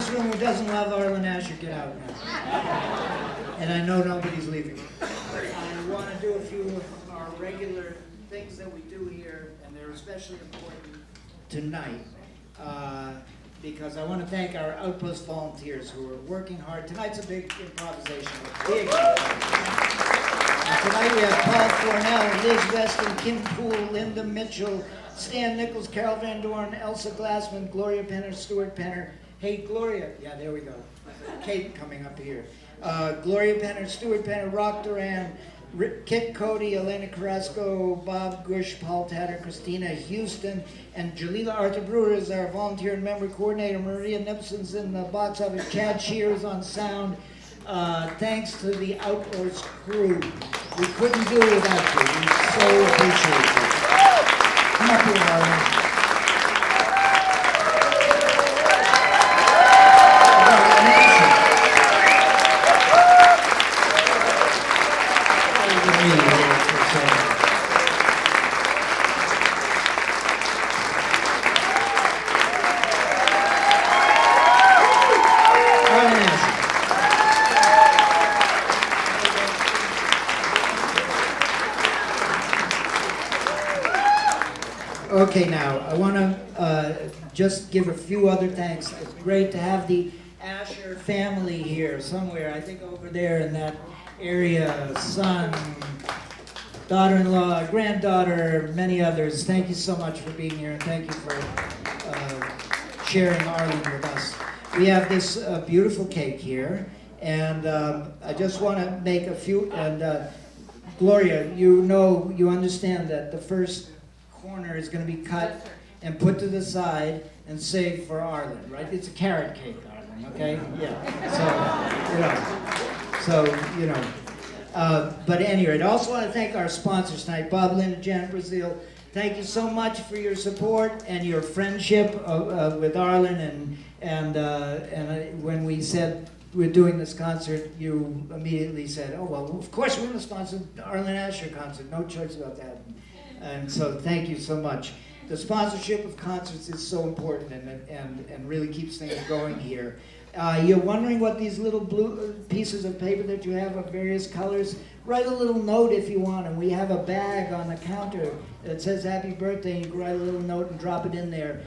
this room who doesn't love Arlen Asher, get out now. And I know nobody's leaving. I want to do a few of our regular things that we do here, and they're especially important tonight, because I want to thank our Outpost volunteers who are working hard. Tonight's a big improvisation. Tonight we have Paul Cornell, Liz Weston, Kim Poole, Linda Mitchell, Stan Nichols, Carol Van Dorn, Elsa Glassman, Gloria Penner, Stuart Penner. Hey, Gloria. Yeah, there we go. Kate coming up here. Gloria Penner, Stuart Penner, Rock Duran, Kit Cody, Elena Carrasco, Bob Gush, Paul Tatter, Christina Houston, and Jalila Arthur Brewer is our volunteer and member coordinator. Maria Nipson's in the box office. Chad Shears on sound. Thanks to the Outpost crew. We couldn't do it without you. We so appreciate it. Come up here, Arlen. Okay, now, I want to just give a few other thanks. It's great to have the Asher family here somewhere, I think over there in that area, son, daughter-in-law, granddaughter, many others. Thank you so much for being here, and thank you for sharing Arlen with us. We have this beautiful cake here, and I just want to make a few, and Gloria, you understand that the first corner is going to be cut and put to the side and saved for Arlen, right? It's a carrot cake, Arlen, okay? Yeah. But anyway, I also want to thank our sponsors tonight, Bob Lynn and Janet Brazil. Thank you so much for your support and your friendship with Arlen. And when we said we're doing this concert, you immediately said, oh, well, of course we're going to sponsor the Arlen Asher concert. No choice about that. And so thank you so much. The sponsorship of concerts is so important and really keeps things going here. You're wondering what these little blue pieces of paper that you have of various colors, write a little note if you want, and we have a bag on the counter that says happy birthday, and you can write a little note and drop it in there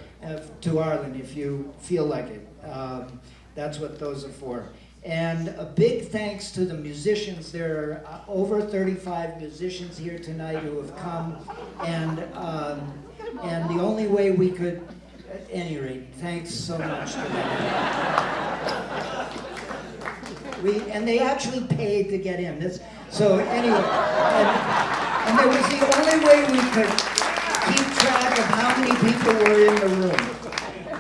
to Arlen if you feel like it. That's what those are for. And a big thanks to the musicians. There are over 35 musicians here tonight who have come, and the only way we could, at any rate, thanks so much to them. And they actually paid to get in. So anyway, and there was the only way we could keep track of how many people were in the room.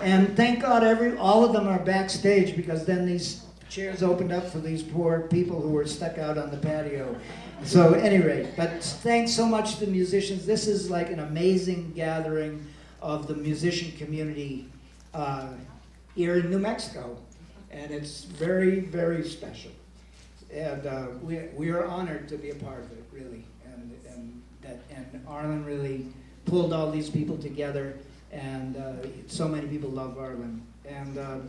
And thank God all of them are backstage, because then these chairs opened up for these poor people who were stuck out on the patio. So anyway, but thanks so much to the musicians. This is like an amazing gathering of the musician community here in New Mexico. And it's very, very special. And we are honored to be a part of it, really. And Arlen really pulled all these people together, and so many people love Arlen. And a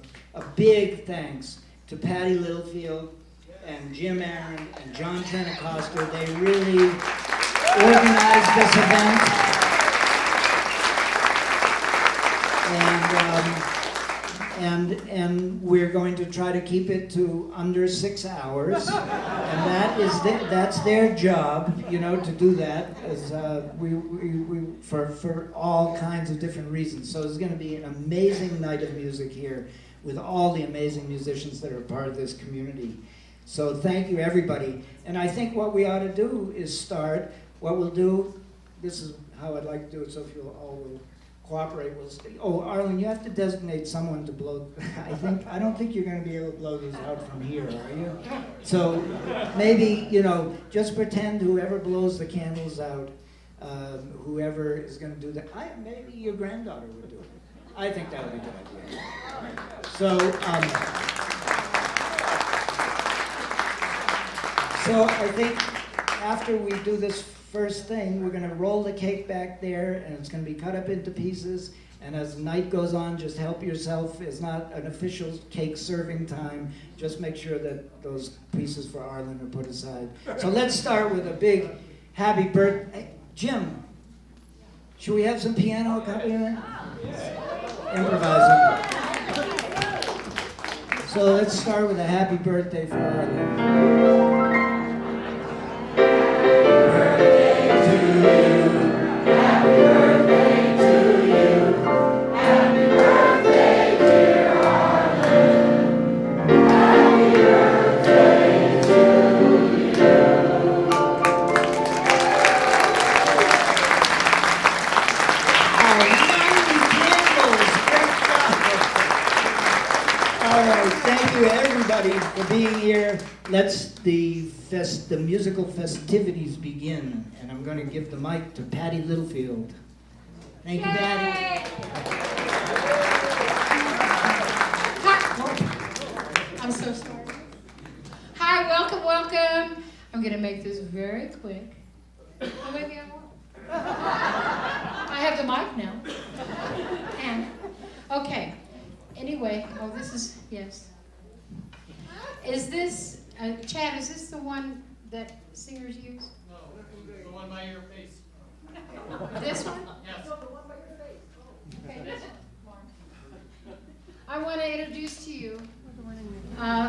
big thanks to Patty Littlefield and Jim Aaron and John Trenicoster. They really organized this event. And we're going to try to keep it to under 6 hours. And that's their job, to do that, as for all kinds of different reasons. So it's going to be an amazing night of music here with all the amazing musicians that are part of this community. So thank you, everybody. And I think what we ought to do is start. What we'll do, this is how I'd like to do it, so if you all will cooperate, we'll stay. Oh, Arlen, you have to designate someone to blow. I don't think you're going to be able to blow these out from here, are you? So maybe, just pretend whoever blows the candles out, whoever is going to do that, maybe your granddaughter would do it. I think that would be a good idea. So I think after we do this first thing, we're going to roll the cake back there, and it's going to be cut up into pieces, And as the night goes on, just help yourself. It's not an official cake serving time. Just make sure that those pieces for Arlen are put aside. So let's start with a big happy birthday. Jim, should we have some piano accompaniment? Improvising. So let's start with a happy birthday for Arlen. For being here. Let's the musical festivities begin, and I'm going to give the mic to Patty Littlefield. Thank you, Patty. I'm so sorry. Hi, welcome. I'm going to make this very quick. Or maybe I won't. I have the mic now. And okay. Anyway, this is yes. Is this, Chad, is this the one that singers use? No, the one by your face. This one? Yes. No, the one by your face. Okay, this one. I want to introduce to you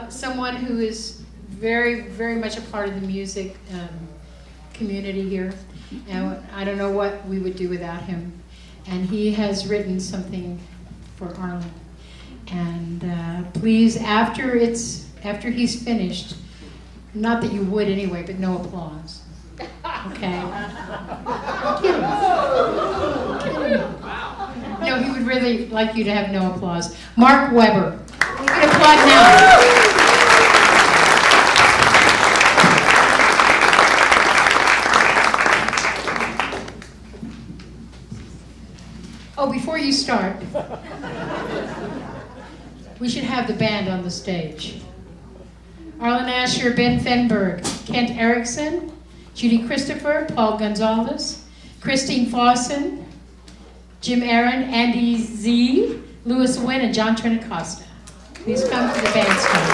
someone who is very, very much a part of the music community here. And I don't know what we would do without him. And he has written something for Arlen. And please, after he's finished, not that you would anyway, but no applause. Okay? I'm kidding. No, he would really like you to have no applause. Mark Weber. We can applaud now. Oh, before you start, we should have the band on the stage. Arlen Asher, Ben Fenberg, Kent Erickson, Judy Christopher, Paul Gonzalez, Christine Fawson, Jim Aaron, Andy Z, Louis Wynn, and John Trinacosta. Please come to the bandstand.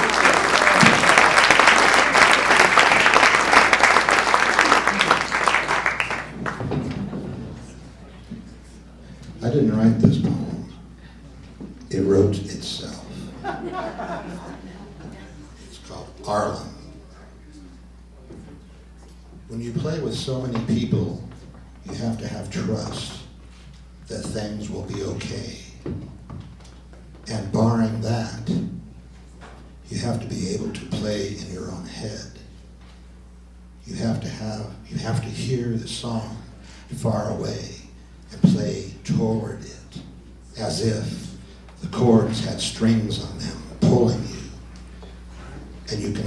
I didn't write this poem. It wrote itself. It's called Arlen. When you play with so many people, you have to have trust that things will be okay. And barring that, you have to be able to play in your own head. You have to hear the song far away and play toward it, as if the chords had strings on them pulling you. And you can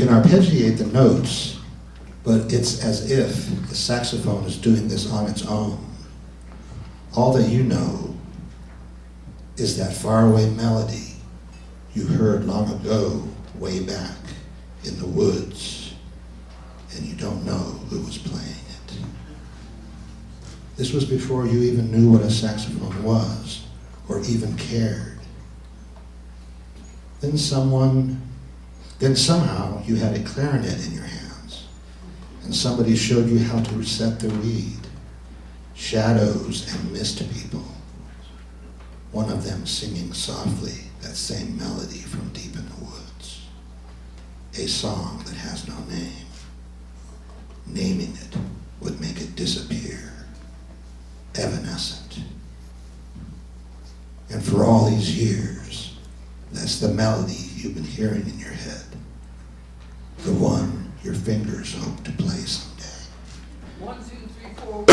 arpeggiate the notes, but it's as if the saxophone is doing this on its own. All that you know is that faraway melody you heard long ago, way back in the woods, and you don't know who was playing it. This was before you even knew what a saxophone was, or even cared. Then somehow you had a clarinet in your hands, and somebody showed you how to reset the reed. Shadows and mist people. One of them singing softly that same melody from deep in the woods. A song that has no name. Naming it would make it disappear. Evanescent. And for all these years, that's the melody you've been hearing in your head. The one your fingers hope to play someday. 1, 2, 3, 4.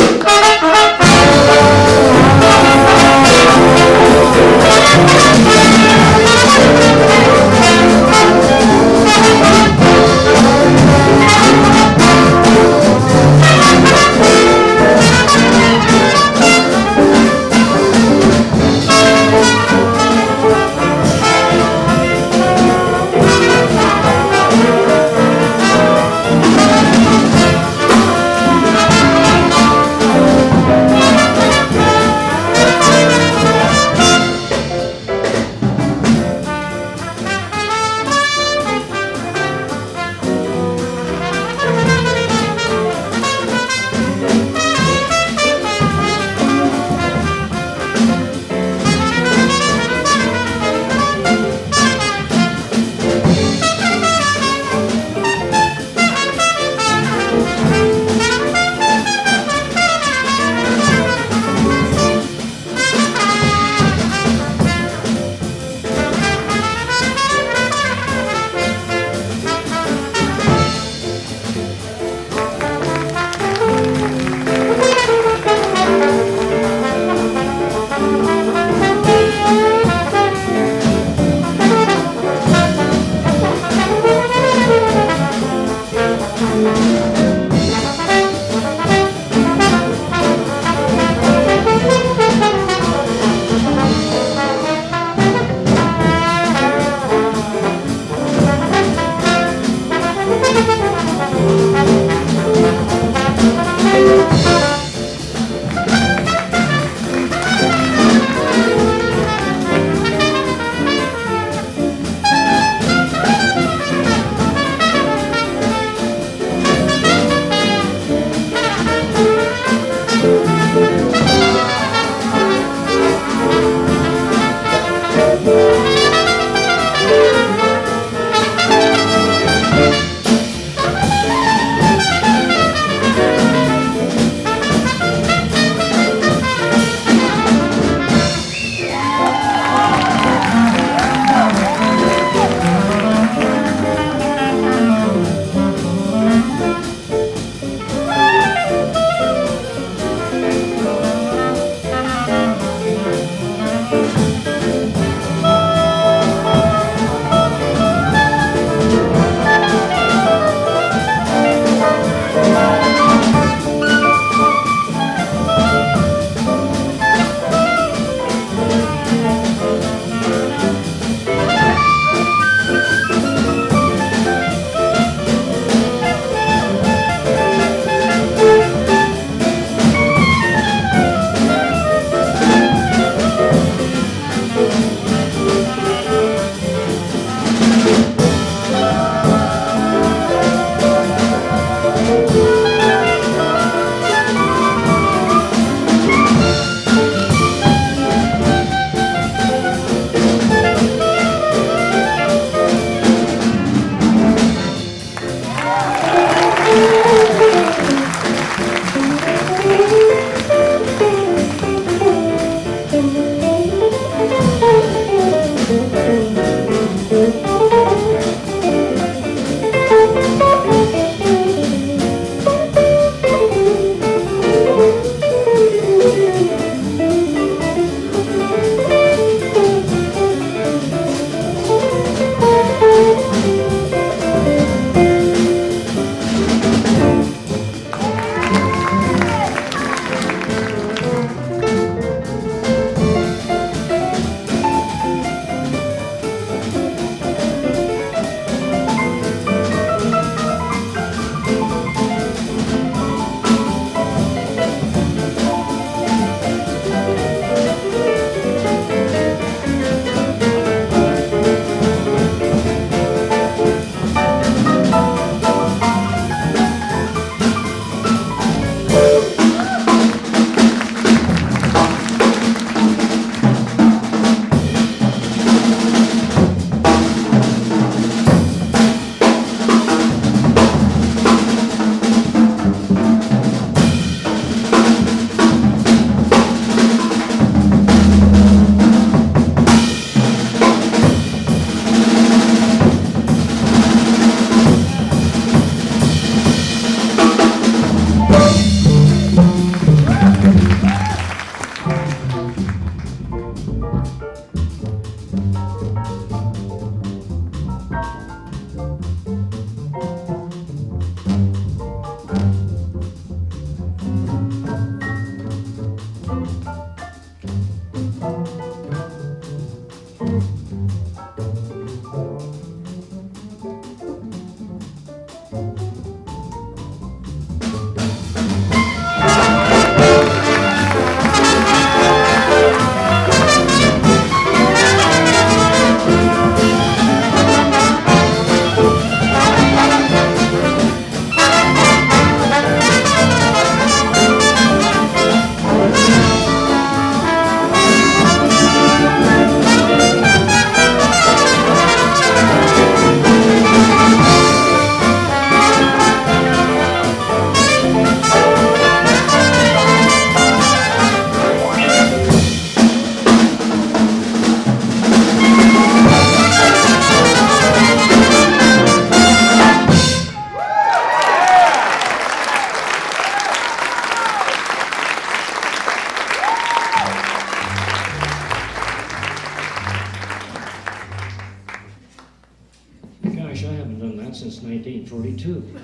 gosh, I haven't done that since 1942.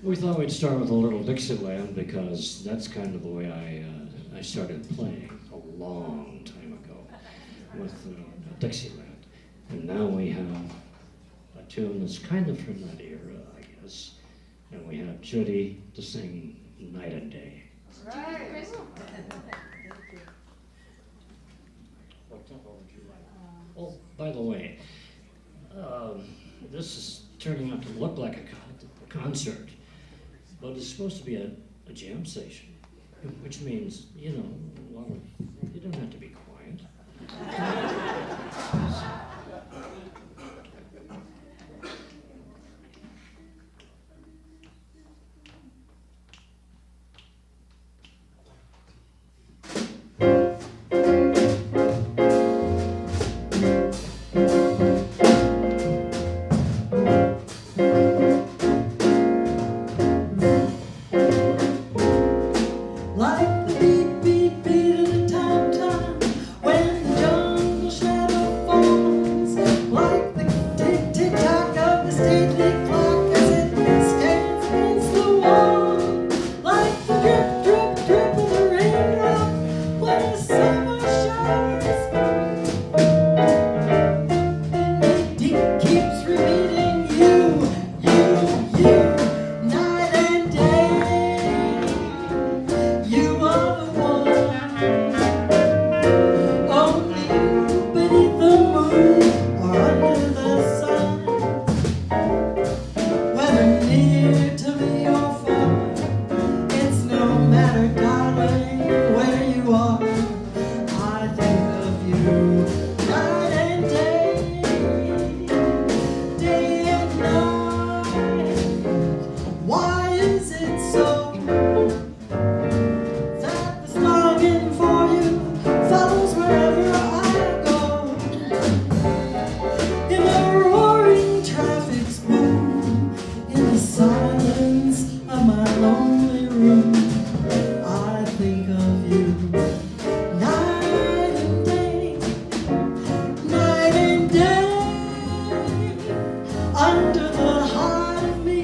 We thought we'd start with a little Dixieland because that's kind of the way I started playing a long time ago with Dixieland. And now we have a tune that's kind of from that era, I guess. And we have Judy to sing Night and Day. Right. What tempo would you like? Oh, by the way, this is turning out to look like a concert, but it's supposed to be a jam session, which means, you know, you don't have to be quiet. Like the beat, beat, beat of the time, time, when the jungle shadow falls. Like the tick, tick, tock of the stately clock as it stands against the wall. Like the drip, drip, drip of the raindrop when the summer showers fall. And it keeps repeating you, night and day. You are the one, only you beneath the moon or under the sun. Whether near to me or far, it's no matter, darling, where you are. I think of you night and day, day and night. Why is it so that this longing for you follows wherever I go? In the roaring traffic's boom, in the silence of my lonely room, I think of you night and day, night and day. Under the heart of me,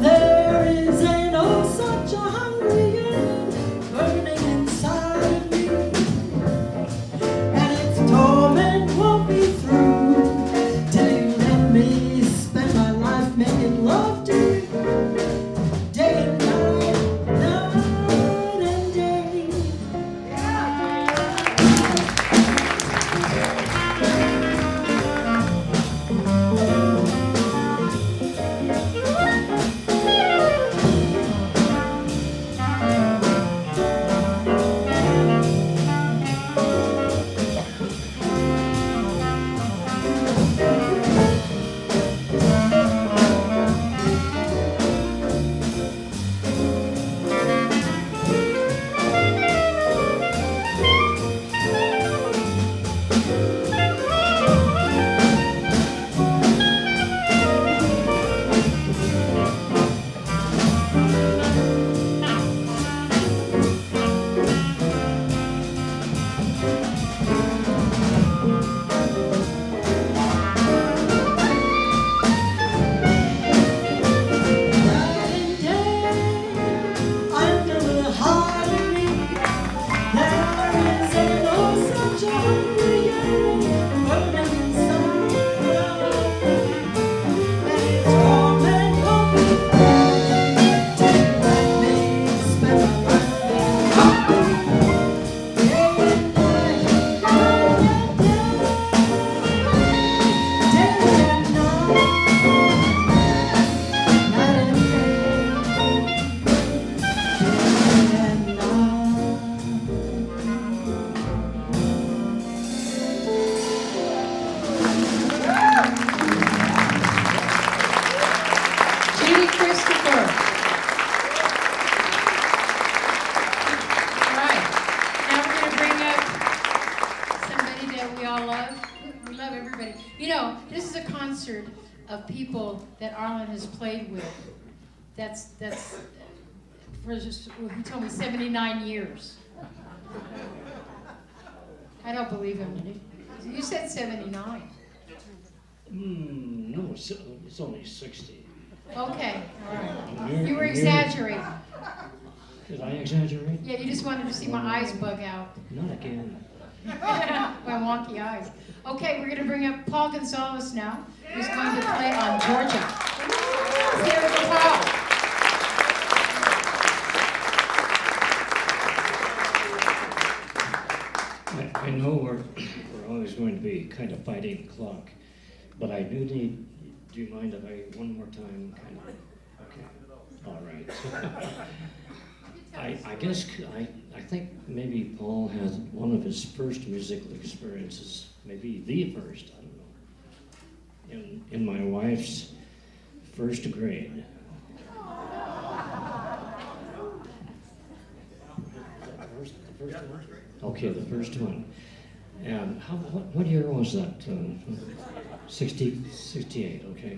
there is an oh such a hungry yearning burning inside of me, and its torment won't be through till you let me spend my life making love to you, day and night, night and day. Under the heart of me, there is an oh such a hungry yearning burning inside of me, and its torment won't be through till you let me spend my life making love to you, day and night, night and day, day and night, night and day. Judy Christopher. All right. Now we're going to bring up somebody that we all love. We love everybody. You know, this is a concert of people that Arlen has played with. That's for just, he told me 79 years. I don't believe him, did he? You said 79. No, it's only 60. Okay, all right. Near- You were near- exaggerating. Did I exaggerate? Yeah, you just wanted to see my eyes bug out. Not again. My wonky eyes. Okay, we're going to bring up Paul Gonzalez now, who's going to play on Georgia. Let's hear it for Paul. I know we're always going to be kind of fighting the clock, but I do need, do you mind if I, one more time, kind of, okay, all right. I guess, I think maybe Paul has one of his first musical experiences, maybe the first, I don't know, in my wife's first grade. Is that the first one? Okay, the first one. And what year was that? 68, okay.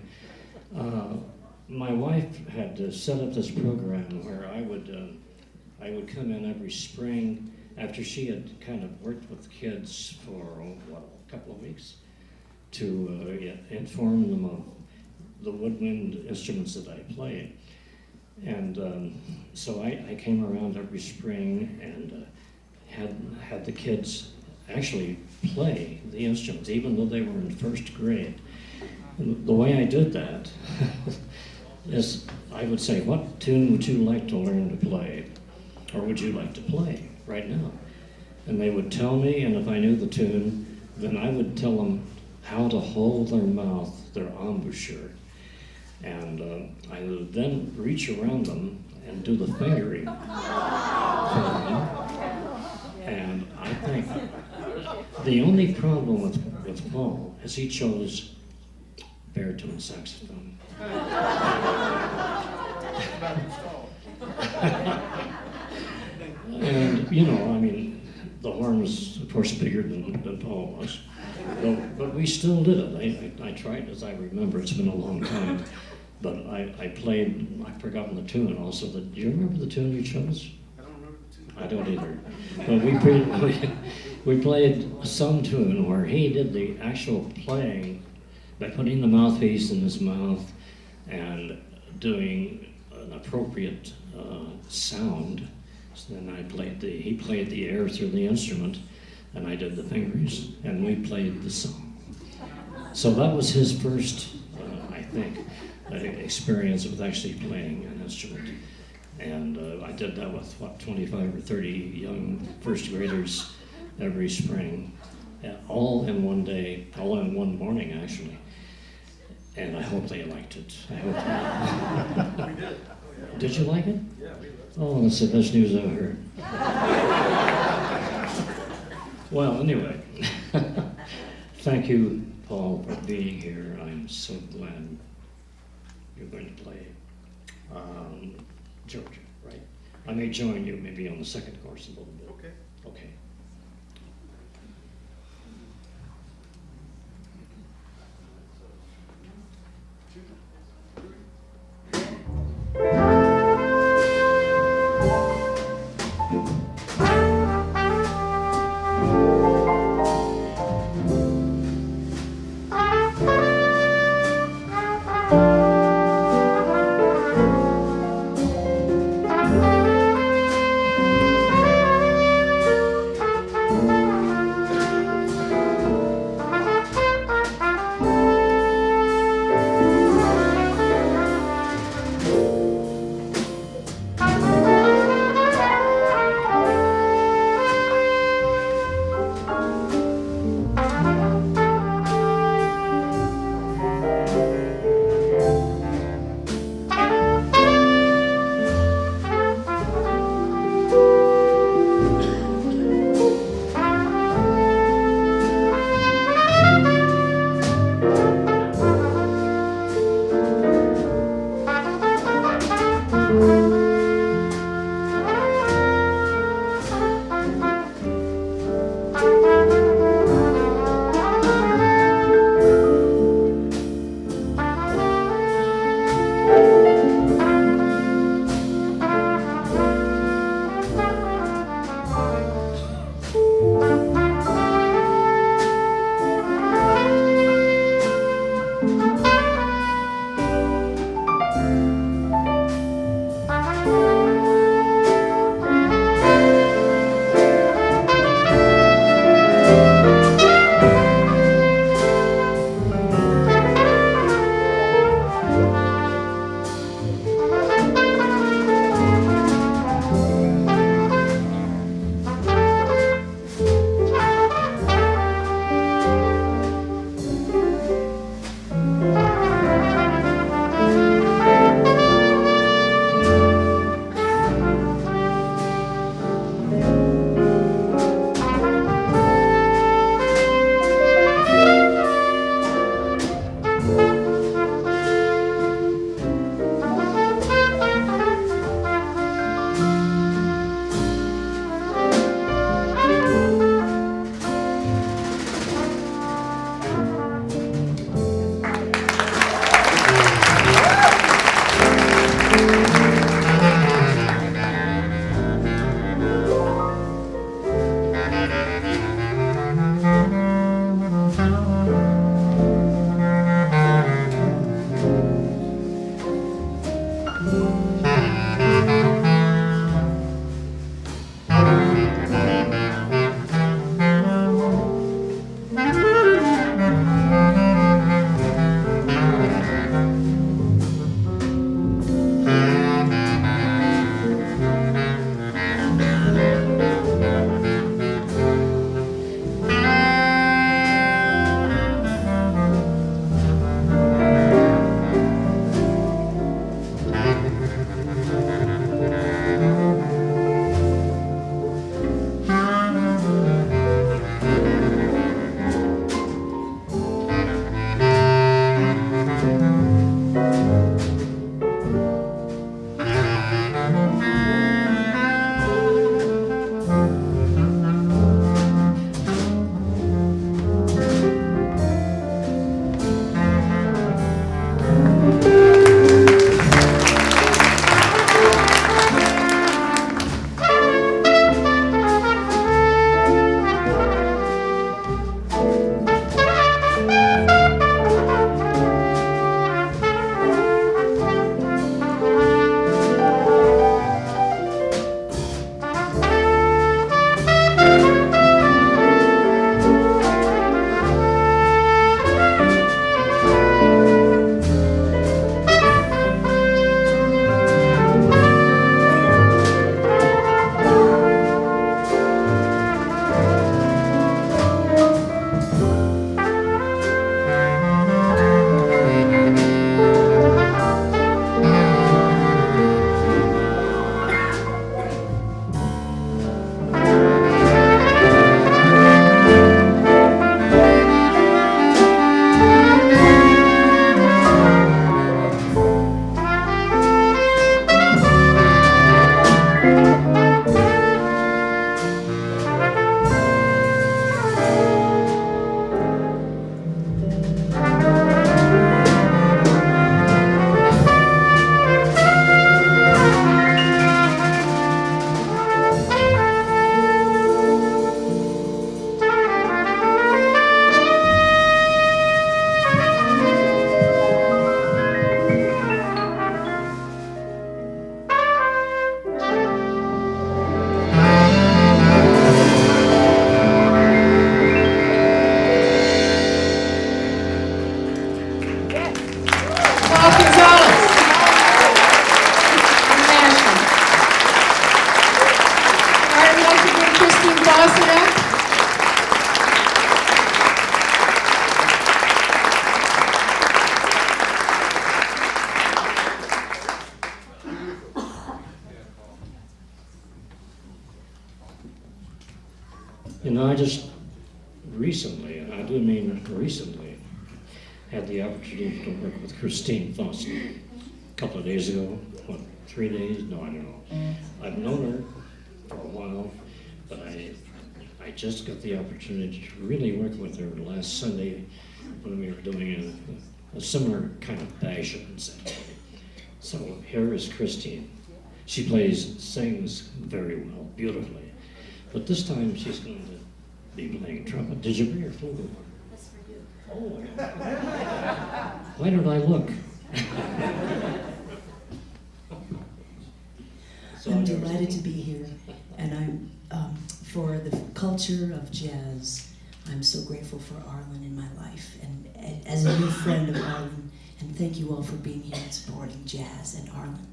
My wife had set up this program where I would come in every spring after she had kind of worked with kids for, a couple of weeks to inform them of the woodwind instruments that I played. And so I came around every spring and had the kids actually play the instruments, even though they were in first grade. And the way I did that is I would say, what tune would you like to learn to play? Or would you like to play right now? And they would tell me, and if I knew the tune, then I would tell them how to hold their mouth, their embouchure. And I would then reach around them and do the fingering for them. And I think the only problem with Paul is he chose baritone saxophone. And, you know, I mean, the horn was, of course, bigger than Paul was. But we still did it. I tried, as I remember, it's been a long time. But I played, I've forgotten the tune also. Do you remember the tune you chose? I don't remember the tune. I don't either. But we played some tune where he did the actual playing by putting the mouthpiece in his mouth and doing an appropriate sound. So then he played the air through the instrument, and I did the fingers, and we played the song. So that was his first, I think, experience with actually playing an instrument. And I did that with, 25 or 30 young first graders every spring, all in one day, all in one morning, actually. And I hope they liked it. I hope they... We did. Did you like it? Yeah, we did. Oh, that's the best news I've heard. Well, anyway, thank you, Paul, for being here. I'm so glad you're going to play Georgia, right? I may join you maybe on the second course a little bit. Okay. Okay. Thank recently, and I do mean recently, had the opportunity to work with Christine Foster a couple of days ago. What, 3 days? No, I don't know. I've known her for a while, but I just got the opportunity to really work with her last Sunday when we were doing a similar kind of bash up in San Diego. So here is Christine. She sings very well, beautifully. But this time she's going to be playing trumpet. Did you bring your flute? That's for you. Oh, why don't I look? I'm delighted to be here, and for the culture of jazz. I'm so grateful for Arlen in my life, and as a new friend of Arlen, and thank you all for being here and supporting jazz and Arlen.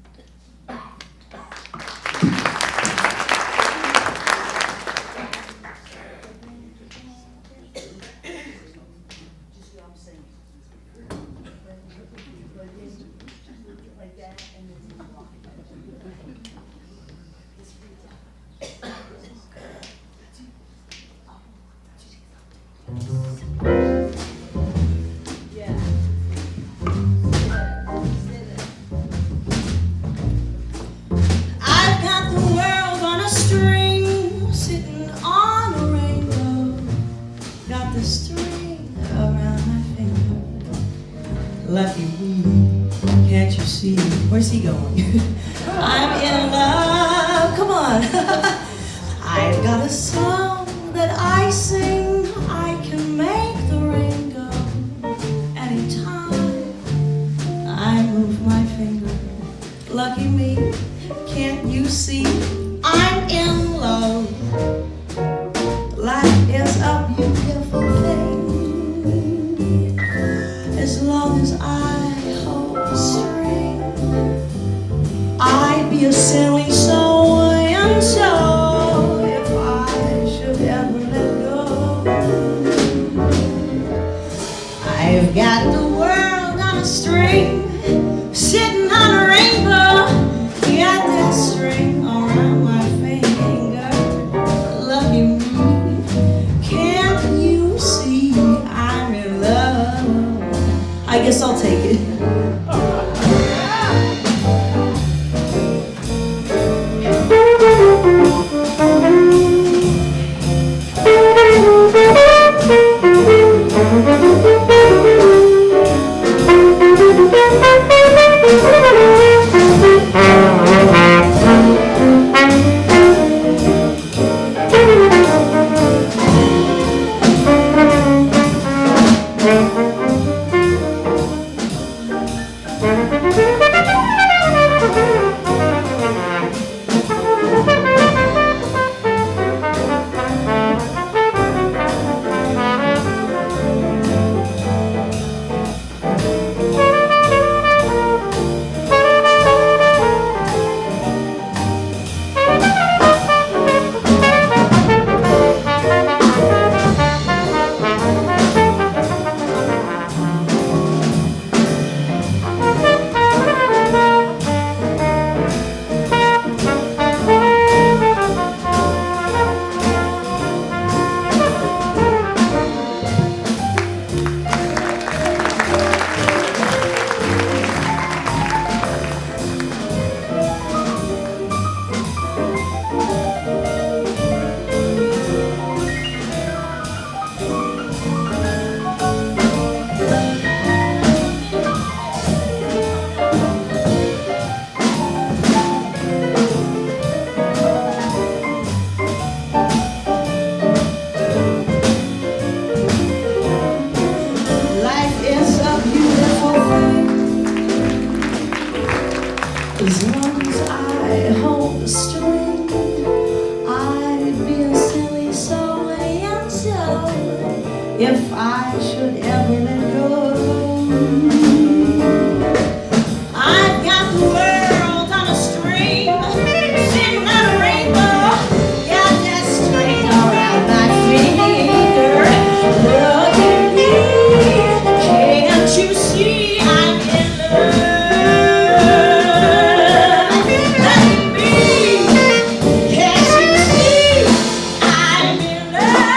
I've got the world on a string, sitting on a rainbow. Got the string around my finger. Lucky me, can't you see? Where's he going? I'm in love, come on. I've got a song that I sing. I can make the rain go anytime I move my finger. Lucky me, can't you see? I'm in love. Life is a beautiful thing. As long as I hold the string, I'd be a silly soul and so if I should ever let go. I've got the world on a string, sitting on a rainbow. Got that string around my finger. Lucky me, can't you see? I'm in love. I guess I'll take it. As long as I hold the string, I'd be a silly soul and so if I should ever let go. I've got the world on a string, sitting on a rainbow. Got that string around my finger. Look at me, can't you see I'm in love? Can't you see I'm in love?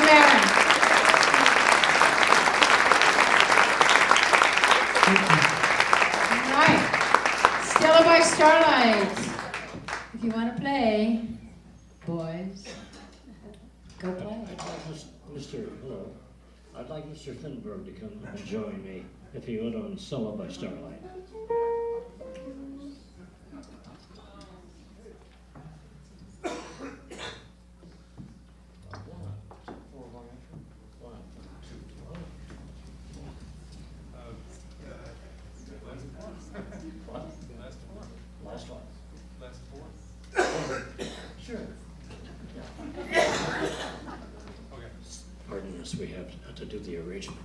there. All right. Stella by Starlight. If you want to play, boys, go play. I'd like Mr. Hello. I'd like Mr. Finberg to come and join me if he would on Solo by Starlight. Last one. Last four. Sure. Okay. Pardon us, we have to do the arrangement.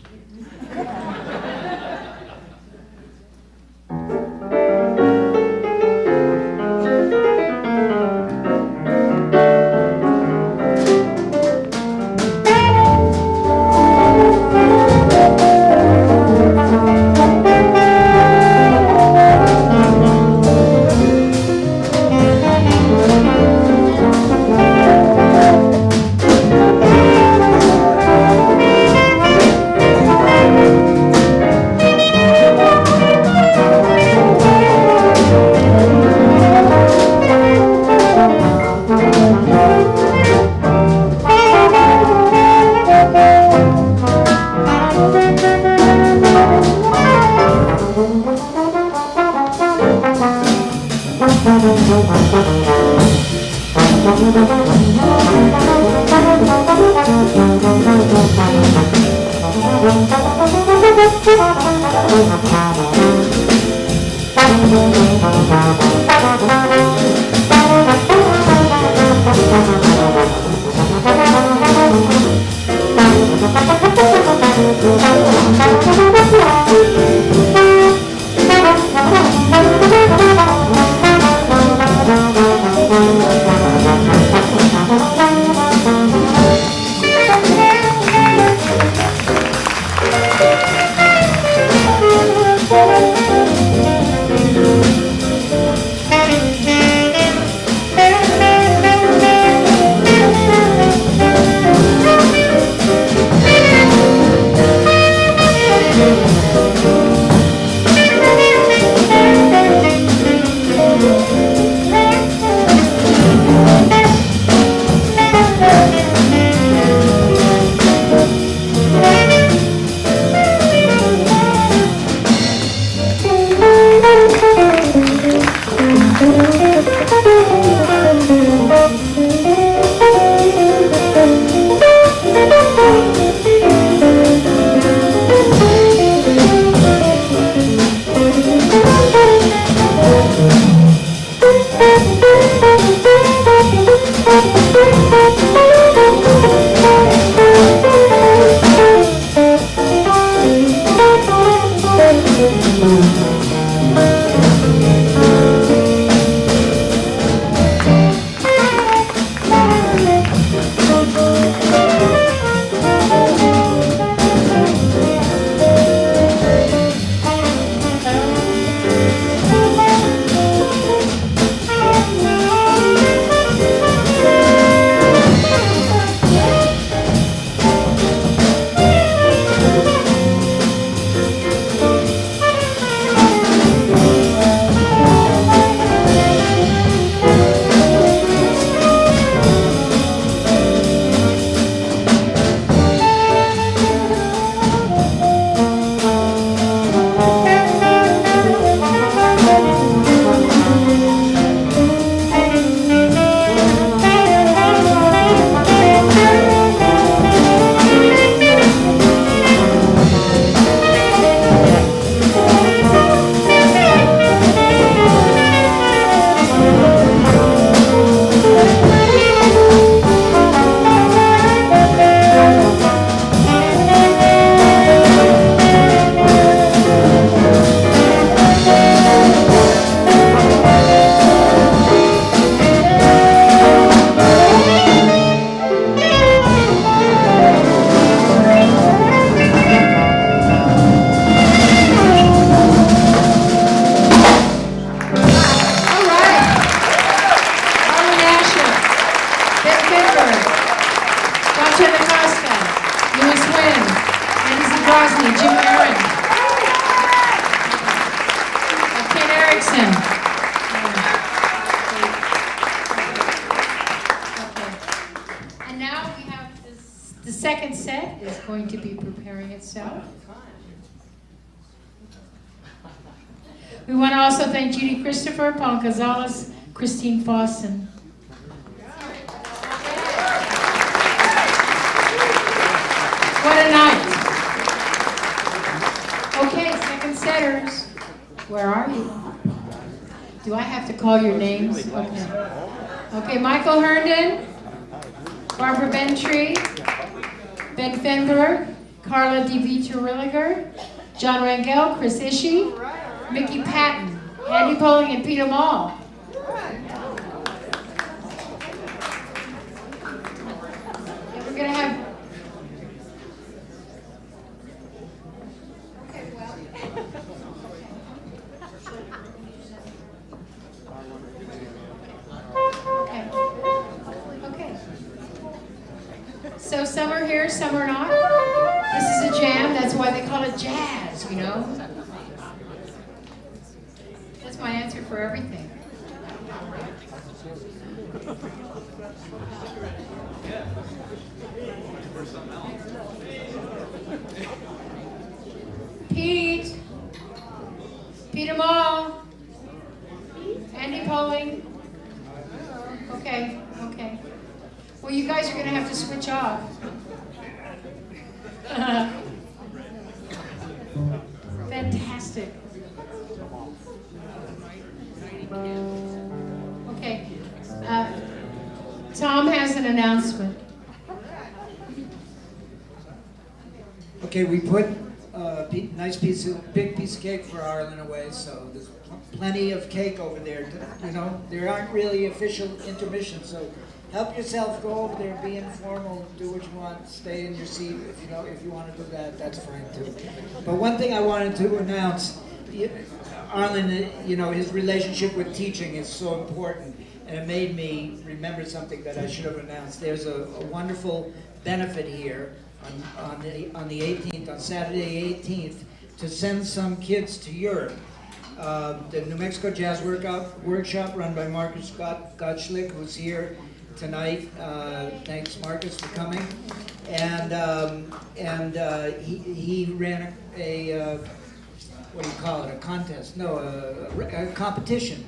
second set is going to be preparing itself. We want to also thank Judy Christopher, Paul Gonzalez, Christine Fossen. What a night. Okay, second setters, where are you? Do I have to call your names? Okay. Okay, Michael Herndon, Barbara Bentry, Ben Fenberg, Carla DeVita-Rilliger, John Rangel, Chris Ishii, Mickey Patton, Andy Poling, and Peter Mall. And we're going to have... Okay, well... Okay. Okay. So some are here, some are not. This is a jam. That's why they call it jazz, you know. That's my answer for everything. Pete. Peter Mall. Andy Poling. Okay, okay. Well, you guys are going to have to switch off. Fantastic. Okay. Tom has an announcement. Okay, we put a big piece of cake for Arlen away, so there's plenty of cake over there. You know, there aren't really official intermissions, so help yourself, go over there, be informal, do what you want, stay in your seat. If you want to do that, that's fine too. But one thing I wanted to announce, Arlen, you know, his relationship with teaching is so important, and it made me remember something that I should have announced. There's a wonderful benefit here on the 18th, on Saturday 18th, to send some kids to Europe. The New Mexico Jazz Workshop run by Marcus Gottschlick, who's here tonight. Thanks, Marcus, for coming. And he ran a what do you call it? A contest? No, a competition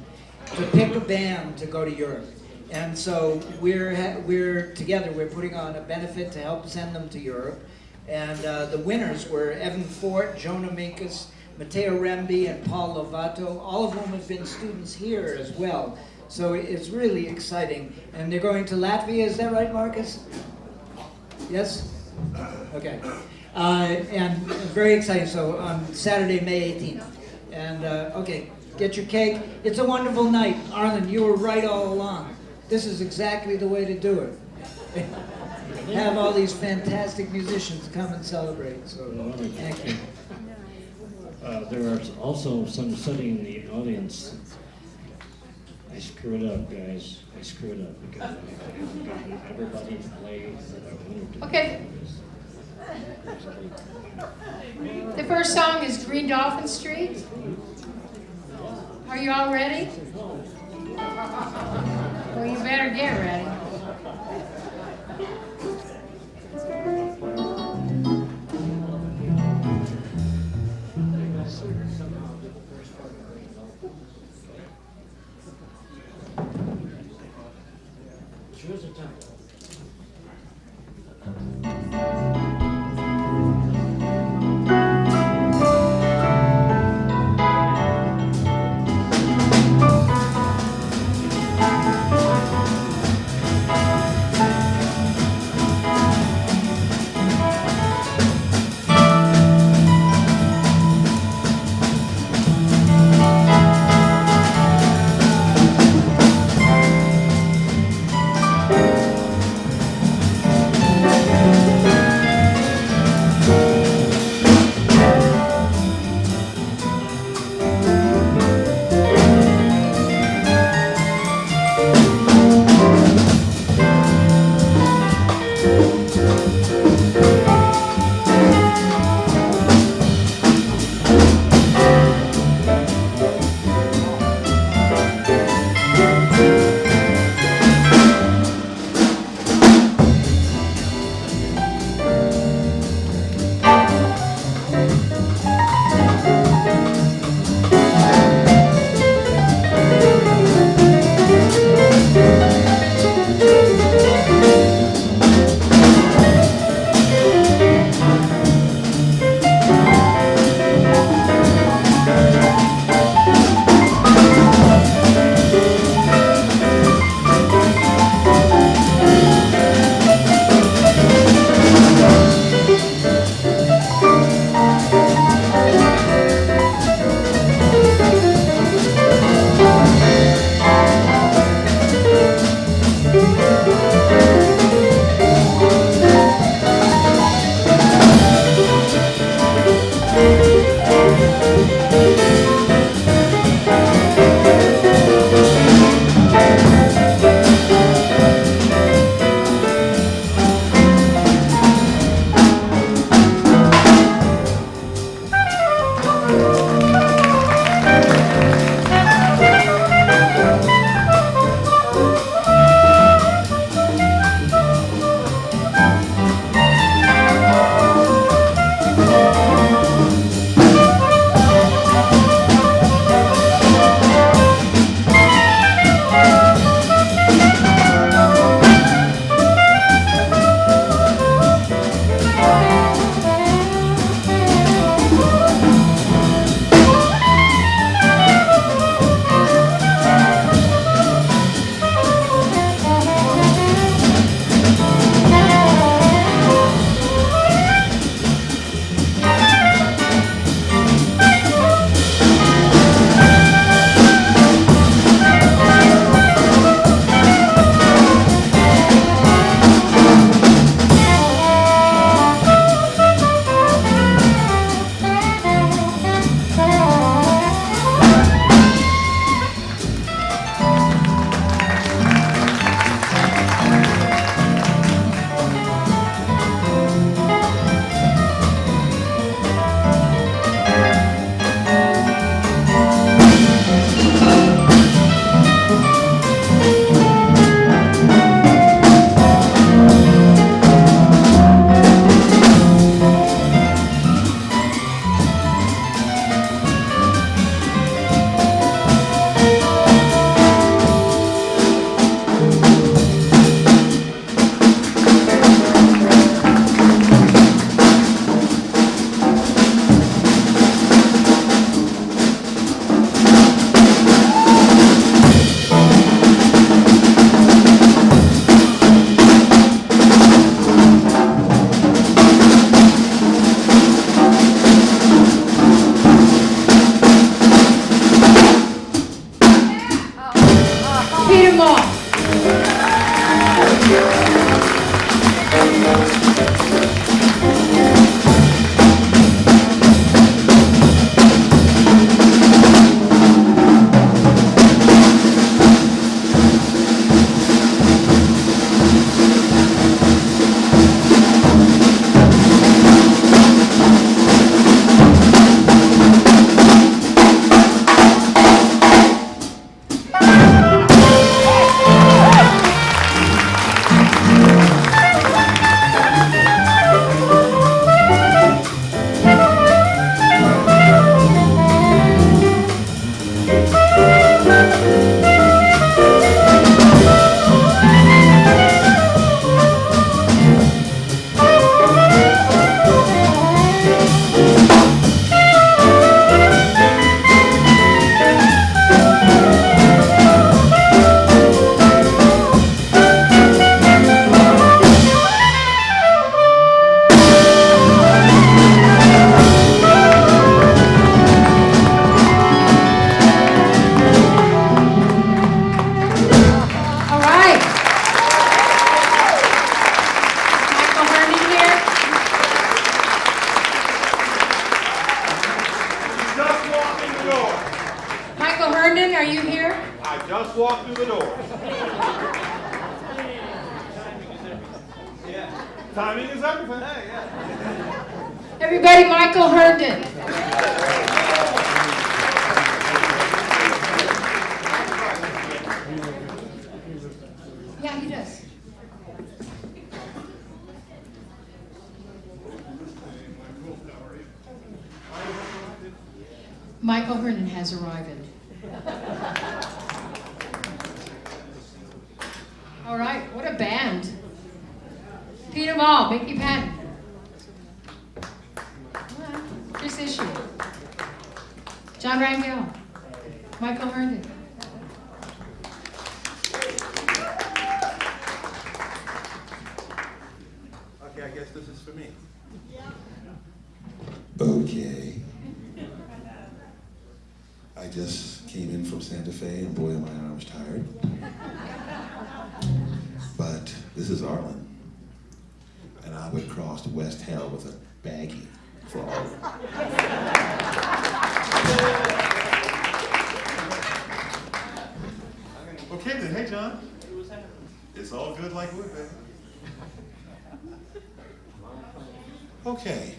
to pick a band to go to Europe. And so we're together. We're putting on a benefit to help send them to Europe. And the winners were Evan Fort, Jonah Minkus, Matteo Rembi, and Paul Lovato, all of whom have been students here as well. So it's really exciting. And they're going to Latvia, is that right, Marcus? Yes? Okay. And very exciting. So on Saturday, May 18th. And okay, get your cake. It's a wonderful night. Arlen, you were right all along. This is exactly the way to do it. Have all these fantastic musicians come and celebrate. So thank you. There are also some sitting in the audience. I screwed up, guys. I screwed up because I haven't gotten everybody to play that I wanted to. Okay. The first song is Green Dolphin Street. Are you all ready? Well, you better get ready. Choose a tempo. just walked through the door. Timing is everything. Everybody, Michael Herndon. Yeah, he does. Michael Herndon has arrived. All right, what a band. Peter Ball, Mickey Patton. Chris Issue. John Rangel. Michael Herndon. Okay, I guess this is for me. Okay. I just came in from Santa Fe, and boy, am I tired. But this is Arlen, and I would cross the West Hell with a baggie for Arlen. Okay then, hey John. It's all good like wood, baby. Okay.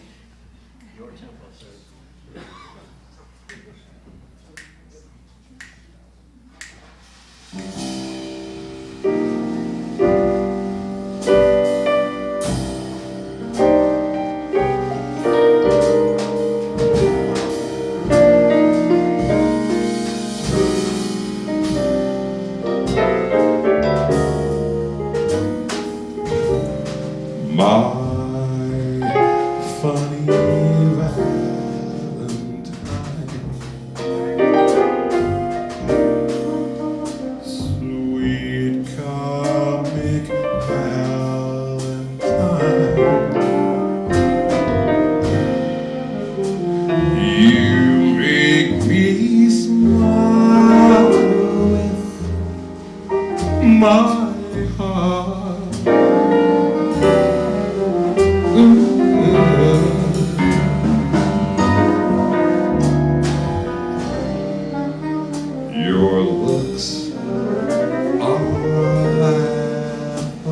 My funny Valentine, sweet comic Valentine, you make me smile with my heart. Your looks are laughable,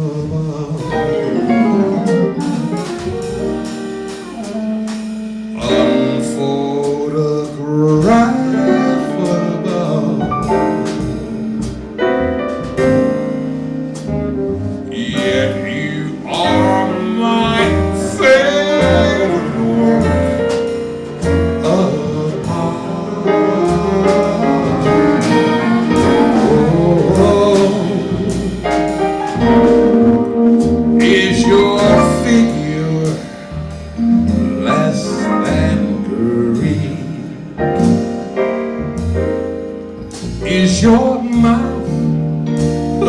unphotographable, yet you are my favorite work of art. Is your figure less than Greek? Is your mouth a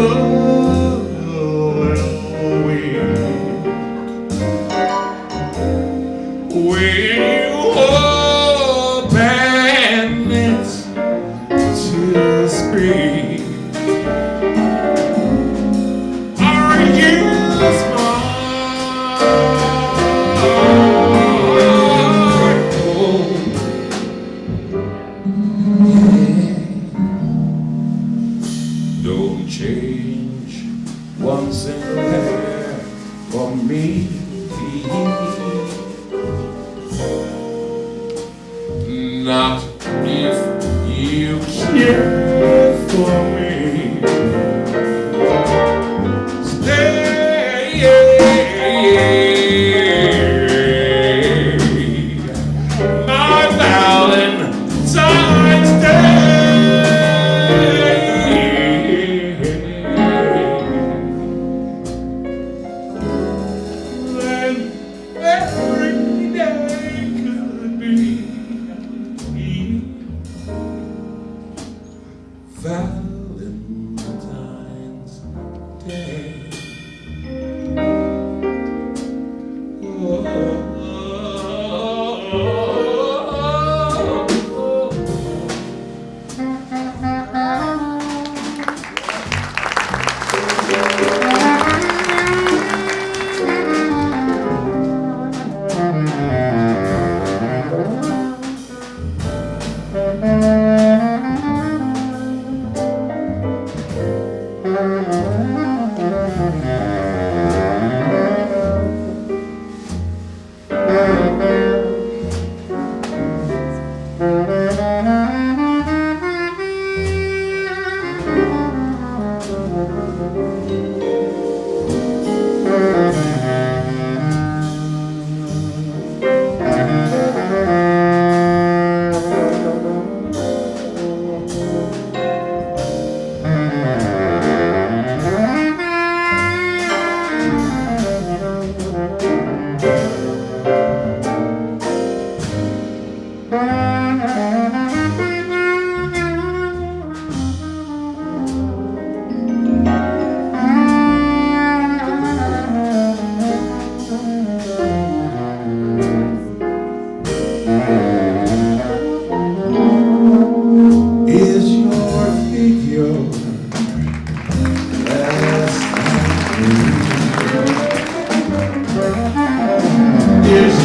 little weak? When you open it to speak, are you smart? Don't change one single hair for me. Not if you care for me. Stay, my Valentine's Day. Then every day could be Valentine's Day.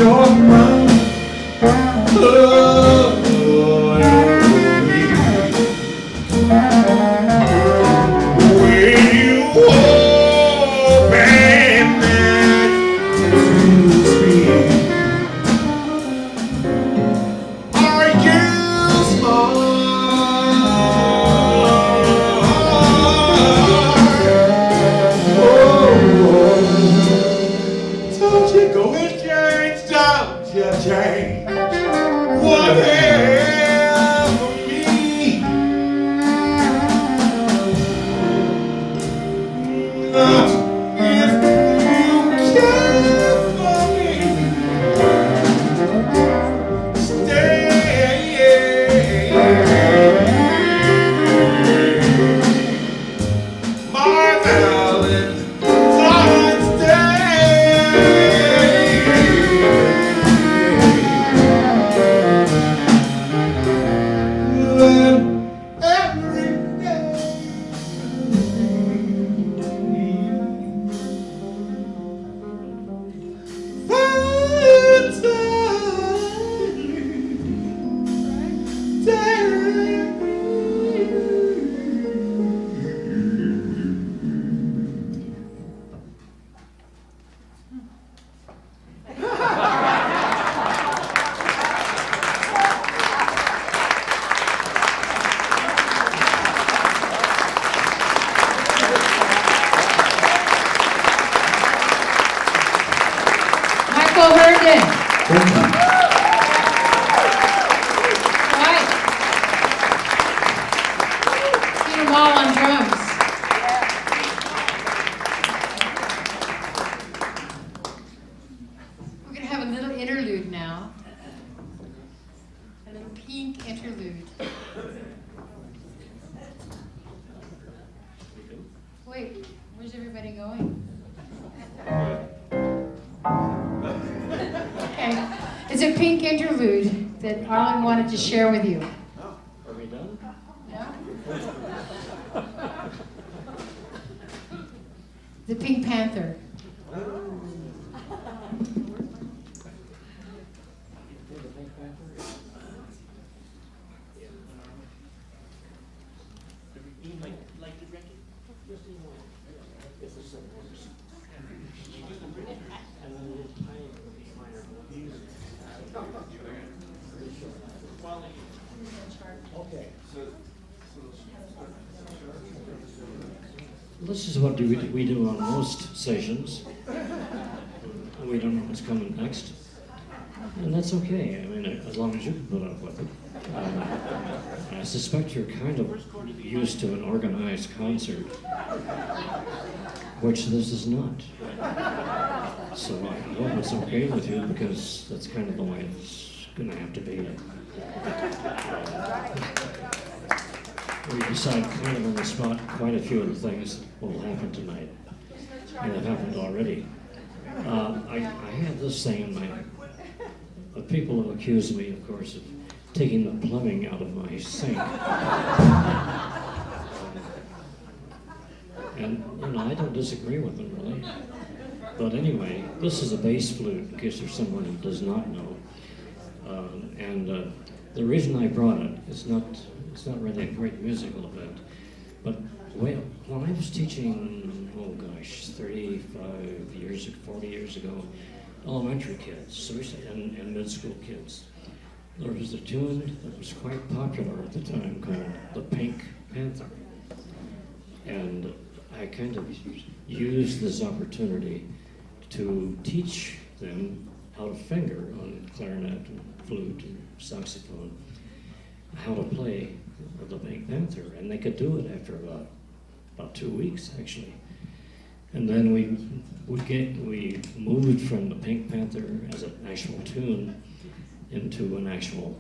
your mind. Oh, when you open that to speak, are you smart? Don't you go and change, don't you change whatever me. Not if you care for me. Stay, my Valentine's every day. Michael Herndon. Right. Peter Mall on drums. We're going to have a little interlude now. A little pink interlude. Wait, where's everybody going? Okay. It's a pink interlude that Arlen wanted to share with you. Are we done? Yeah? The Pink Panther. This is what we do on most sessions. We don't know what's coming next. And that's okay. I mean, as long as you can put up with it. I suspect you're kind of used to an organized concert, which this is not. So I hope it's okay with you, because that's kind of the way it's going to have to be. We decide kind of on the spot quite a few of the things that will happen tonight, and have happened already. I had this thing in my... people have accused me, of course, of taking the plumbing out of my sink. And, I don't disagree with them, really. But anyway, this is a bass flute, in case there's someone who does not know. The reason I brought it, it's not really a great musical event, but when I was teaching, 35 years, 40 years ago, elementary kids and mid-school kids, there was a tune that was quite popular at the time called The Pink Panther. And I kind of used this opportunity to teach them how to finger on clarinet and flute and saxophone, how to play the Pink Panther, and they could do it after about 2 weeks, actually. And then we moved from the Pink Panther as an actual tune into an actual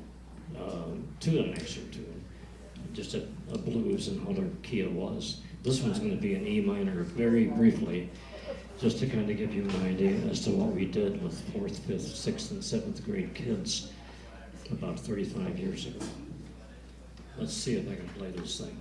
tune, just a blues in whatever key it was. This one's going to be an E minor, very briefly, just to kind of give you an idea as to what we did with 4th, 5th, 6th, and 7th grade kids about 35 years ago. Let's see if I can play this thing.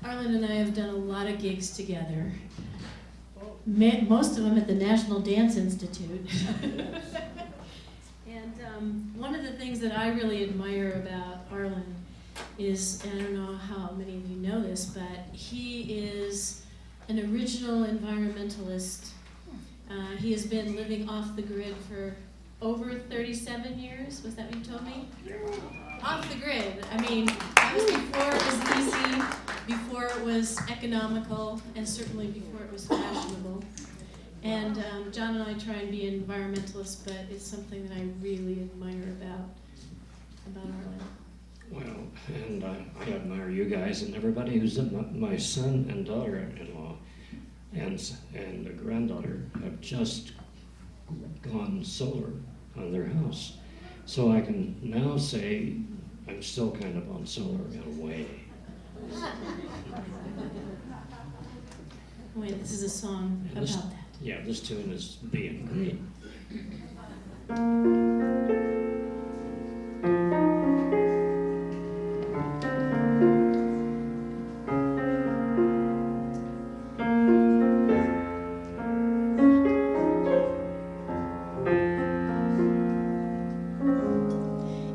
Arlen and I have done a lot of gigs together. Most of them at the National Dance Institute. And one of the things that I really admire about Arlen is, and I don't know how many of you know this, but he is an original environmentalist. He has been living off the grid for over 37 years. Was that what you told me? Off the grid. I mean, that was before it was easy, before it was economical, and certainly before it was fashionable. And John and I try and be environmentalists, but it's something that I really admire about Arlen. Well, and I admire you guys and everybody who's my son and daughter-in-law and a granddaughter have just gone solar on their house. So I can now say I'm still kind of on solar in a way. Wait, this is a song And about that. Yeah, this tune is being great.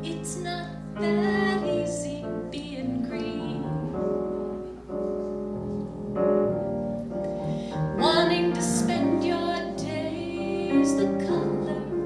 It's not that easy being green, wanting to spend your days the color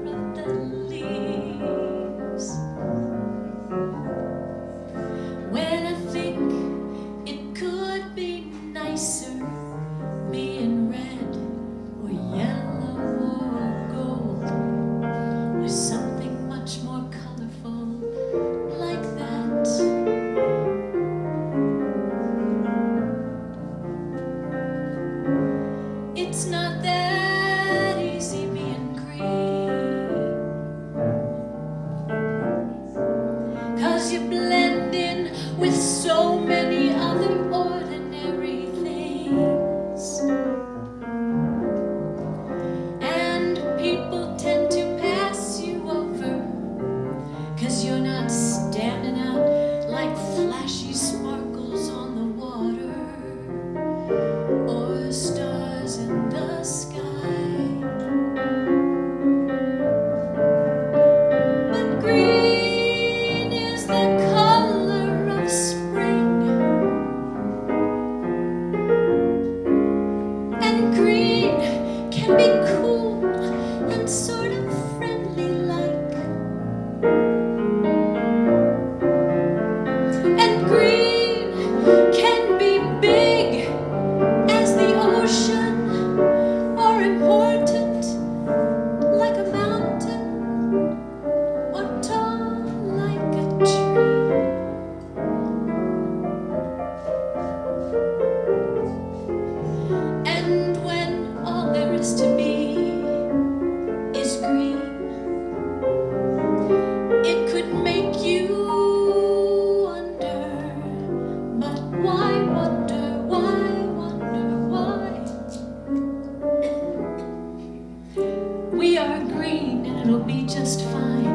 be just fine.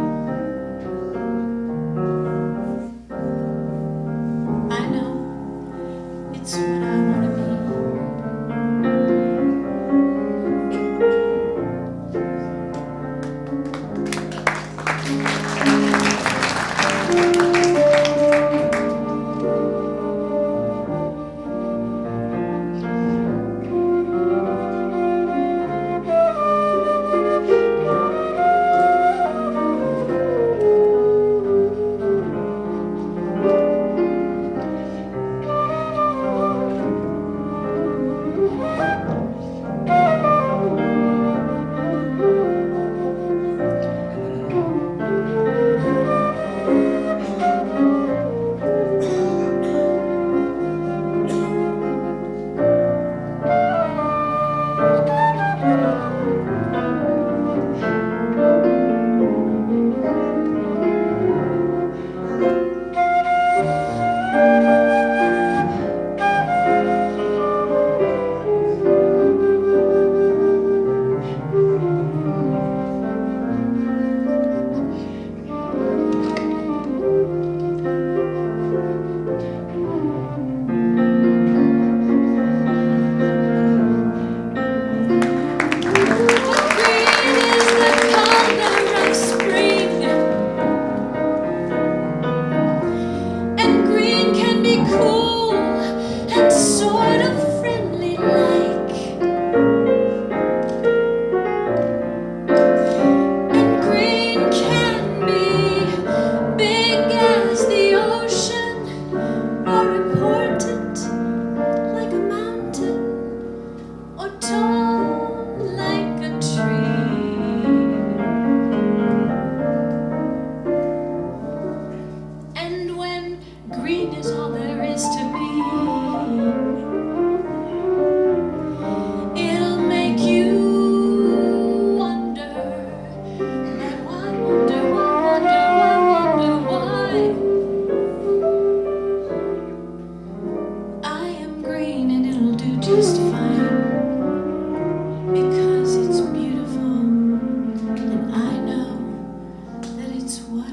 I know it's what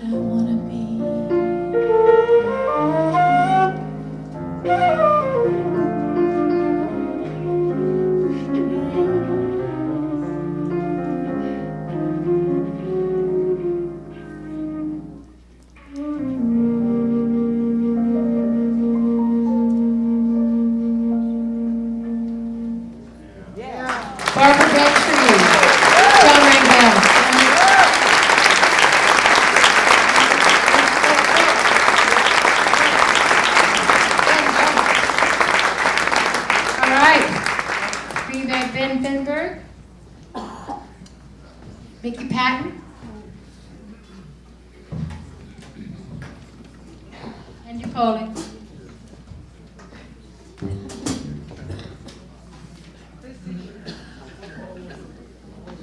I want to be. Barbara Beltran, John Rangel. All right. Bring you back Ben Finberg, Mickey Patton, and Polling.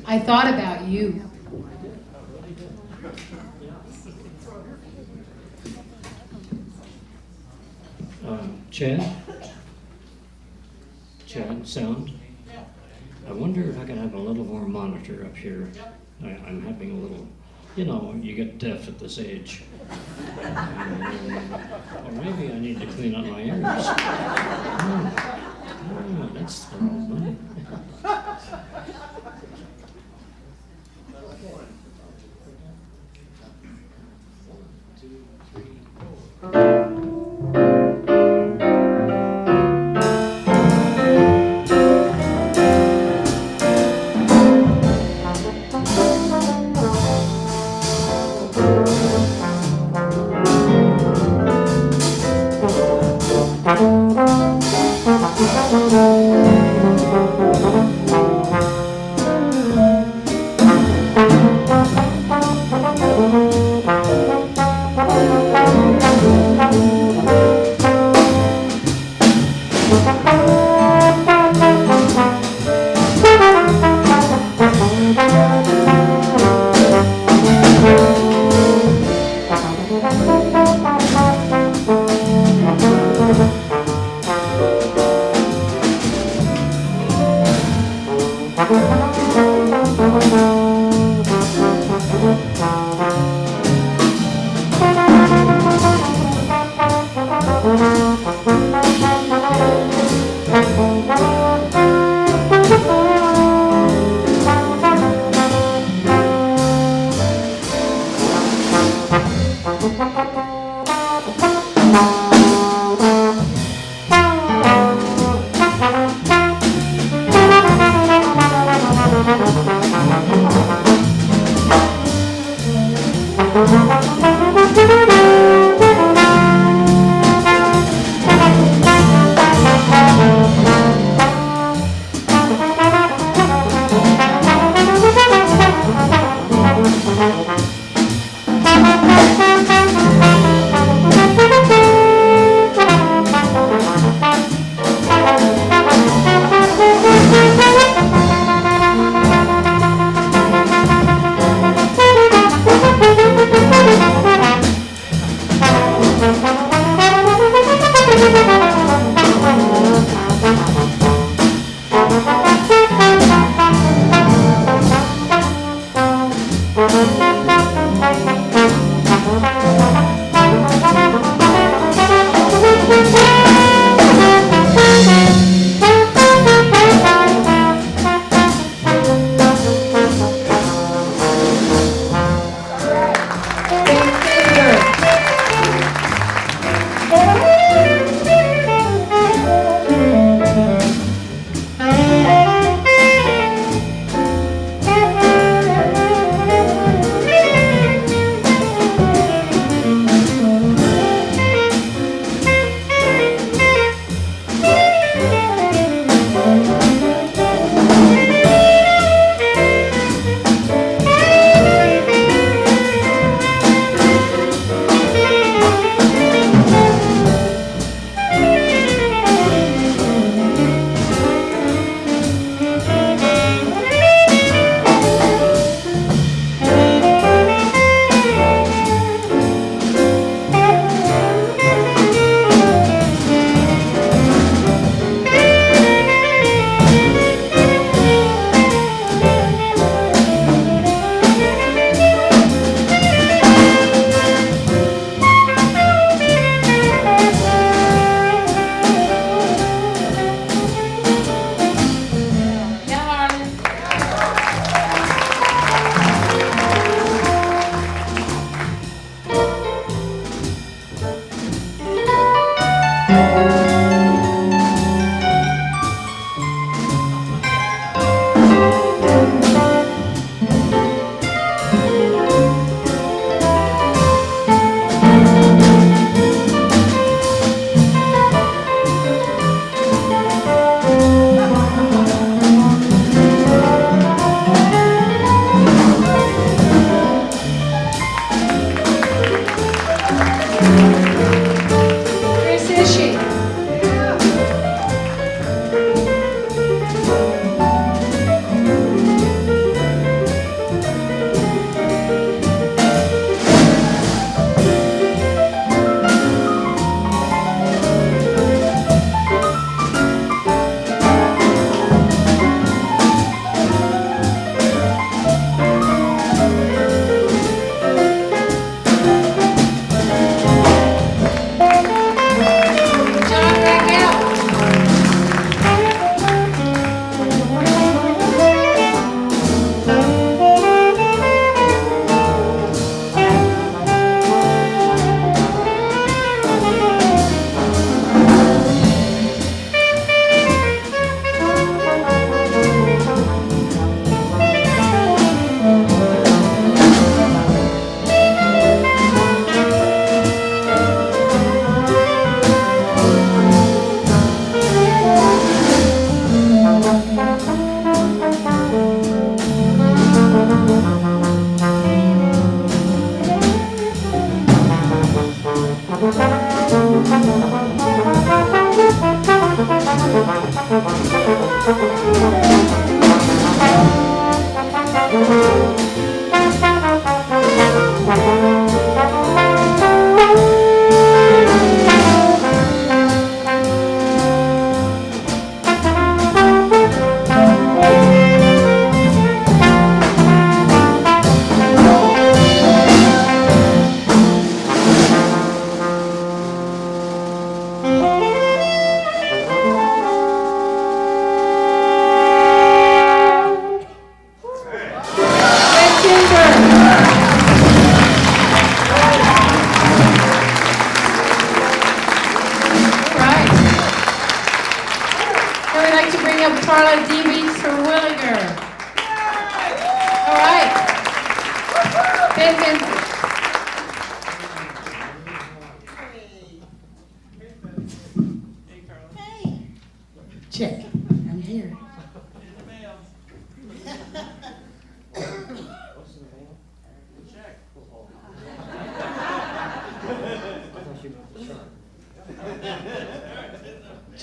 I thought about you. Chad, sound? I wonder if I can have a little more monitor up here. I'm having a little, you get deaf at this age. Or maybe I need to clean up my ears. Oh, that's the one.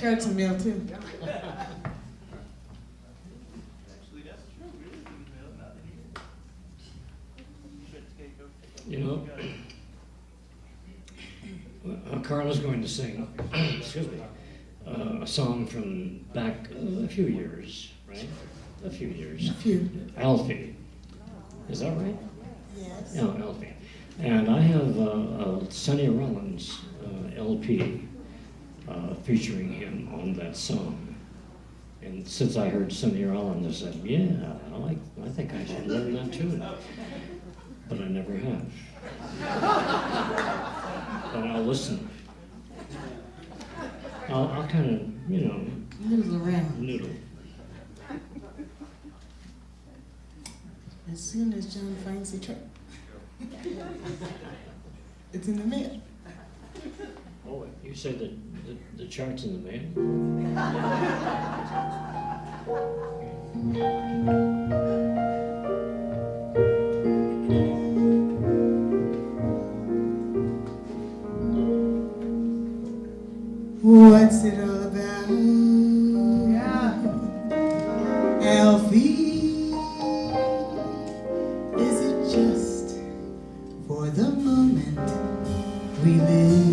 Churchville too. You know, Carla's going to sing, excuse me, a song from back a few years, right? A few years. A few. Alfie. Is that right? Yes. Yeah, Alfie. And I have Sonny Rollins LP featuring him on that song. And since I heard Sonny Rollins, I said, yeah, I think I should learn that tune. But I never have. But I'll listen. I'll kind of, you know, Noodle around. noodle. As soon as John finds the track, it's in the mail. Oh, you said that the chart's in the mail? What's it all about? Yeah. Alfie, is it just for the moment we live?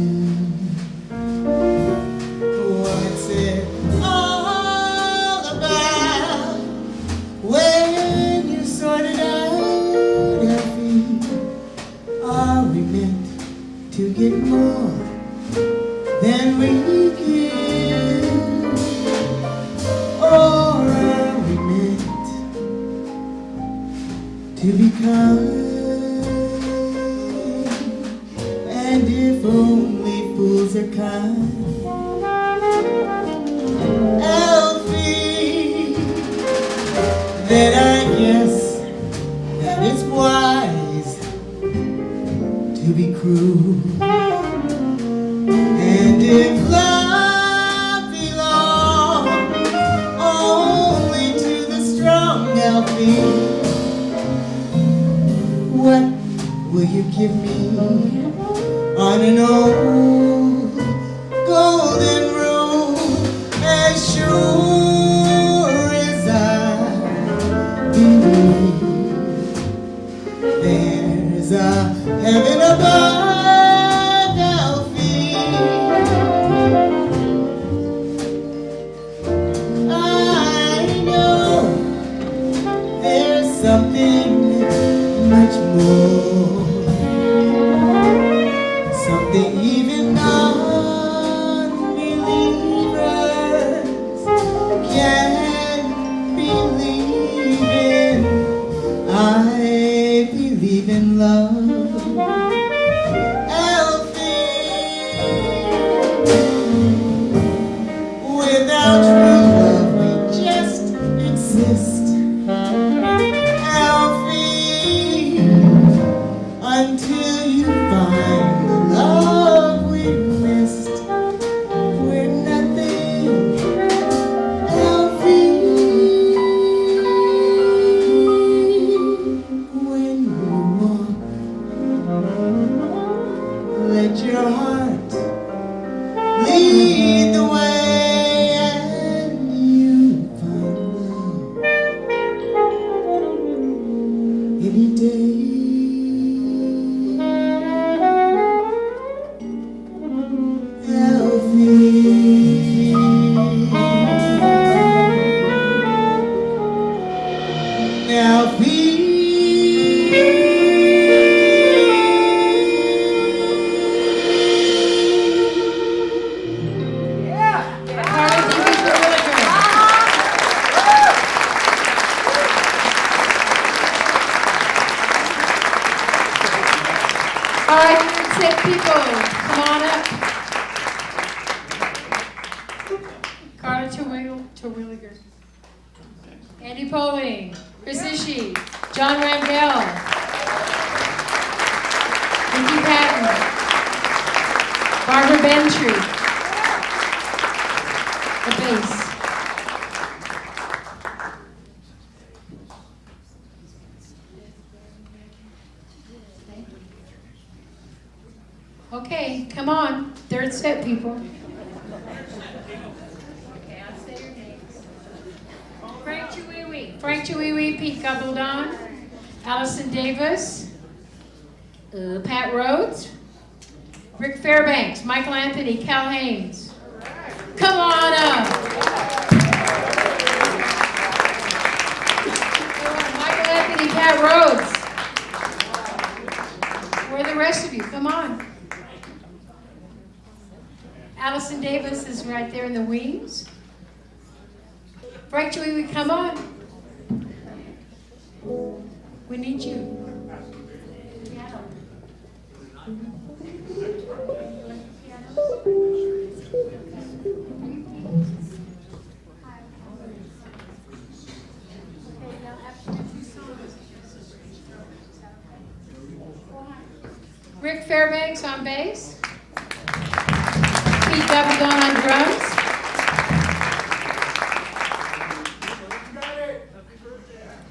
What's it all about when you sort it out, Alfie? Are we meant to get more than we give, or are we meant to be kind? And if only fools are kind, Alfie, then I guess that it's wise to be cruel. And if love belongs only to the strong, Alfie, what will you give me on an old golden rule? As sure as I believe there's a heaven above, something much more, something even unbelievers can believe in. I believe in love, Alfie. Without true love we just exist, until you find the love we missed. We're nothing, Alfie. When you walk, let your heart lead the way, and you find love any day. All right, tip people, come on up. Carla Terwilliger, Andy Poling, Chris Ishii, John Randell, Nikki Patton, Barbara Bentry, the bass. Okay, come on, third set, people. Frank Chiwiwi, Pete Gabaldon, Allison Davis, Pat Rhodes, Rick Fairbanks, Michael Anthony, Cal Haynes. Come on up. Michael Anthony, Pat Rhodes. Where are the rest of you? Come on. Allison Davis is right there in the wings. Frank Chiwiwi, come on. We need you. Rick Fairbanks on bass. Pete Gabaldon on drums.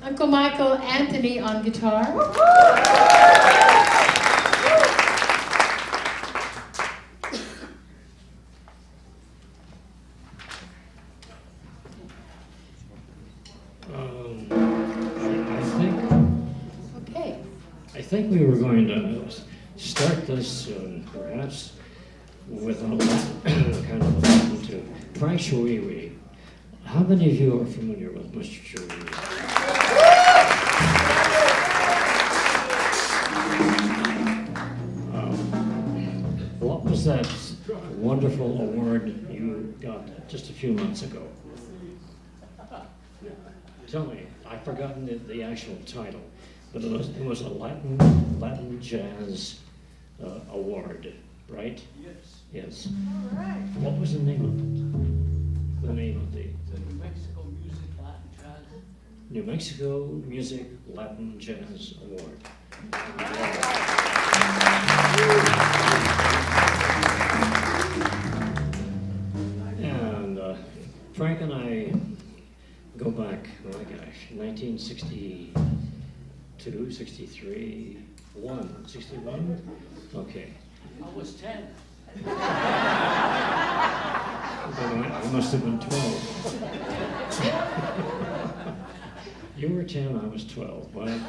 Uncle Michael Anthony on guitar. I think we were going to start this perhaps with a kind of a Latin tune. Frank Chiwiwi. How many of you are familiar with Mr. Chiwiwi? What was that wonderful award you got just a few months ago? Tell me, I've forgotten the actual title, but it was a Latin jazz award, right? Yes. Yes. All right. What was the name of it? The name of the New Mexico Music Latin Jazz. New Mexico Music Latin Jazz Award. And Frank and I go back, oh my gosh, 1962, 63, 61? Okay. I was 10. I must have been 12. You were 10, I was 12. Well,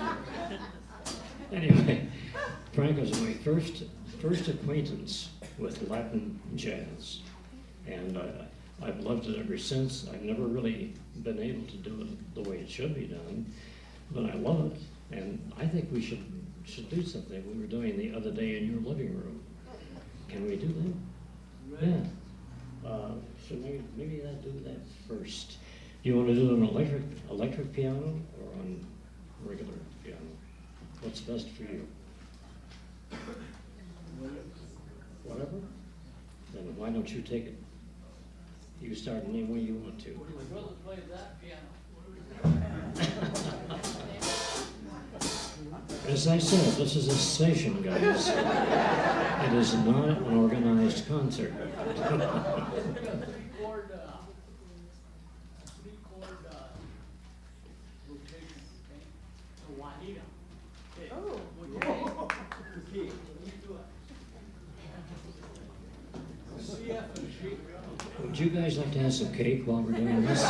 anyway, Frank was my first acquaintance with Latin jazz, and I've loved it ever since. I've never really been able to do it the way it should be done, but I love it, and I think we should do something we were doing the other day in your living room. Can we do that? Yeah. So maybe I'll do that first. Do you want to do an electric piano or on regular piano? What's best for you? Whatever? Then why don't you take it? You start any way you want to. Would my brother play that piano? As I said, this is a station, guys. It is not an organized concert. Three-chord rotation, okay? So Juanita. Okay. Oh. Okay. Okay. You do it. C, F, and G. Would you guys like to have some cake while we're doing this?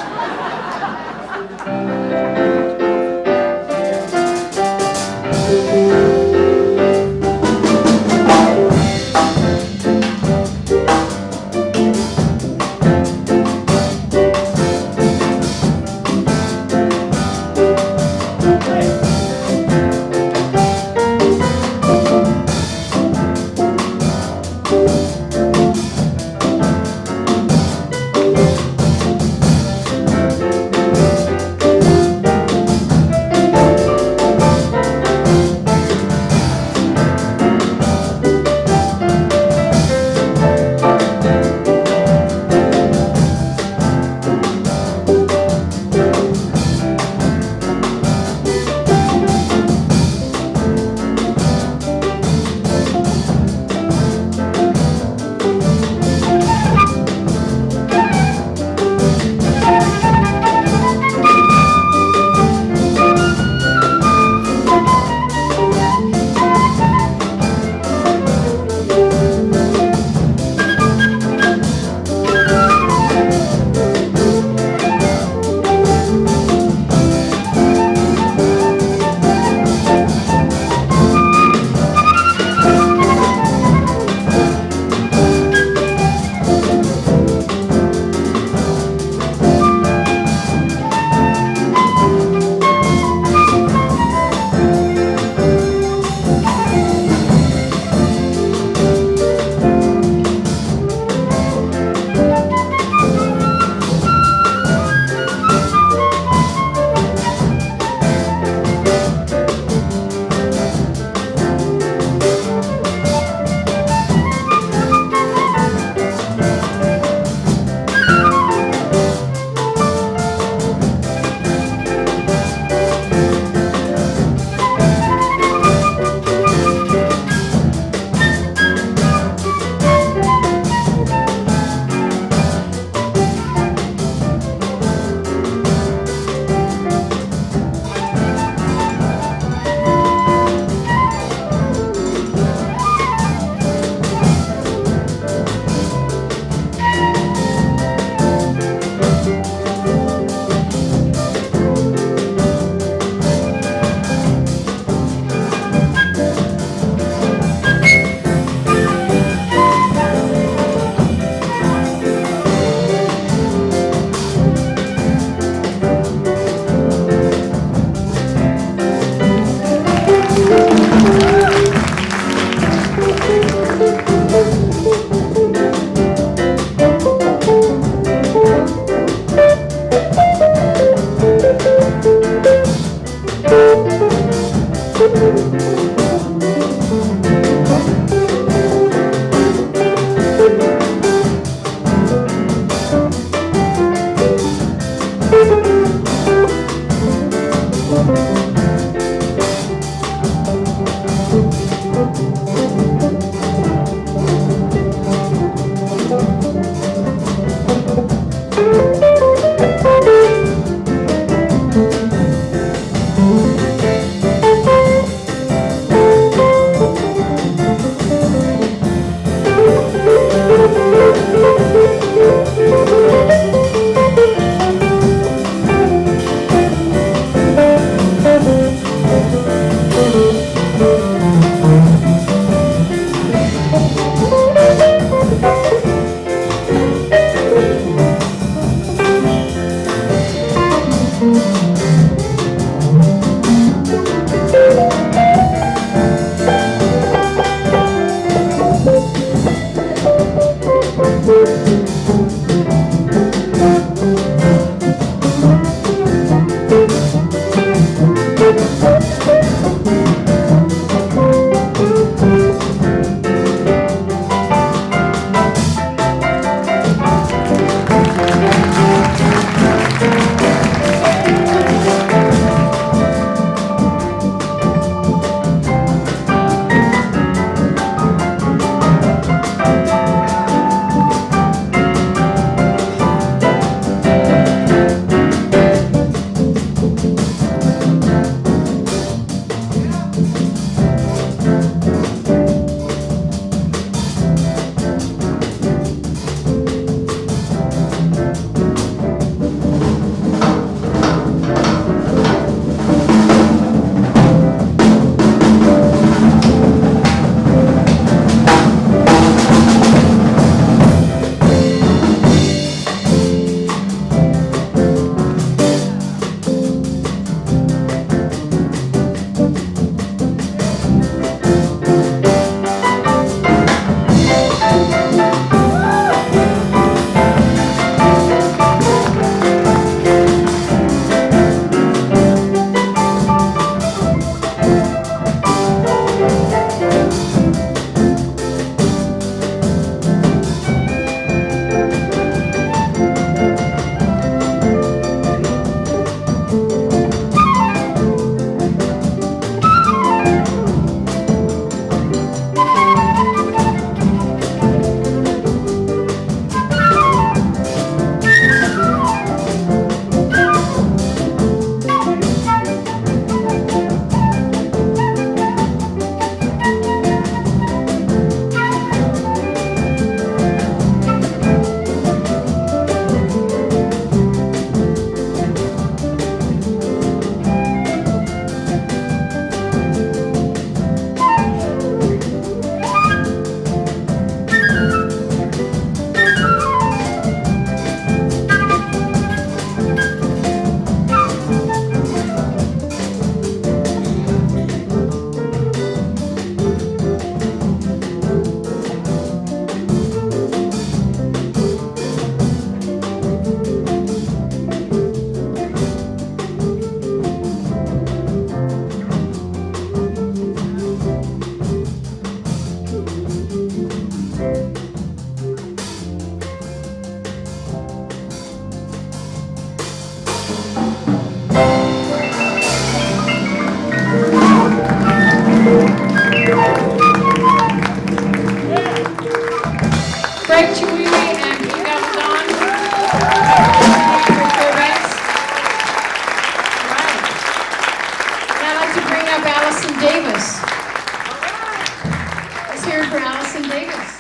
for Allison Davis.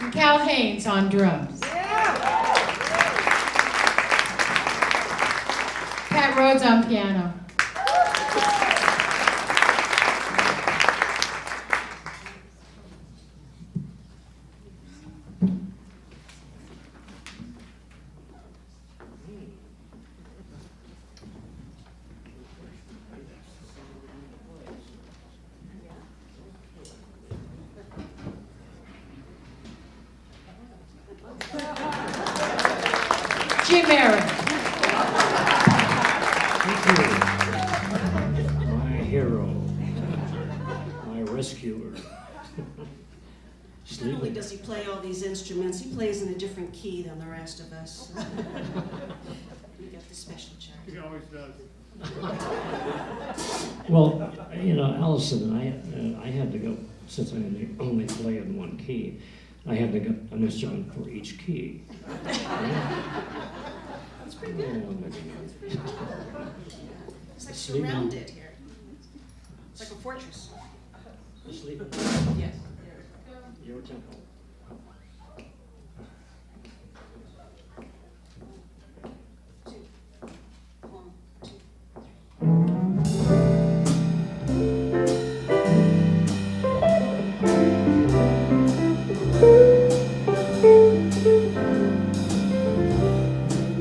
And Cal Haynes on drums. Pat Rhodes on piano. Jim Aaron. Thank you. My hero. My rescuer. Not only does he play all these instruments, he plays in a different key than the rest of us. We got the special charge. He always does. Well, you know, Allison, I had to go, since I only play in one key, I had to get an instrument for each key. That's pretty good. Oh, maybe not. It's like Sleeping. surrounded here. It's like a fortress. Asleep. Yes. Your tempo.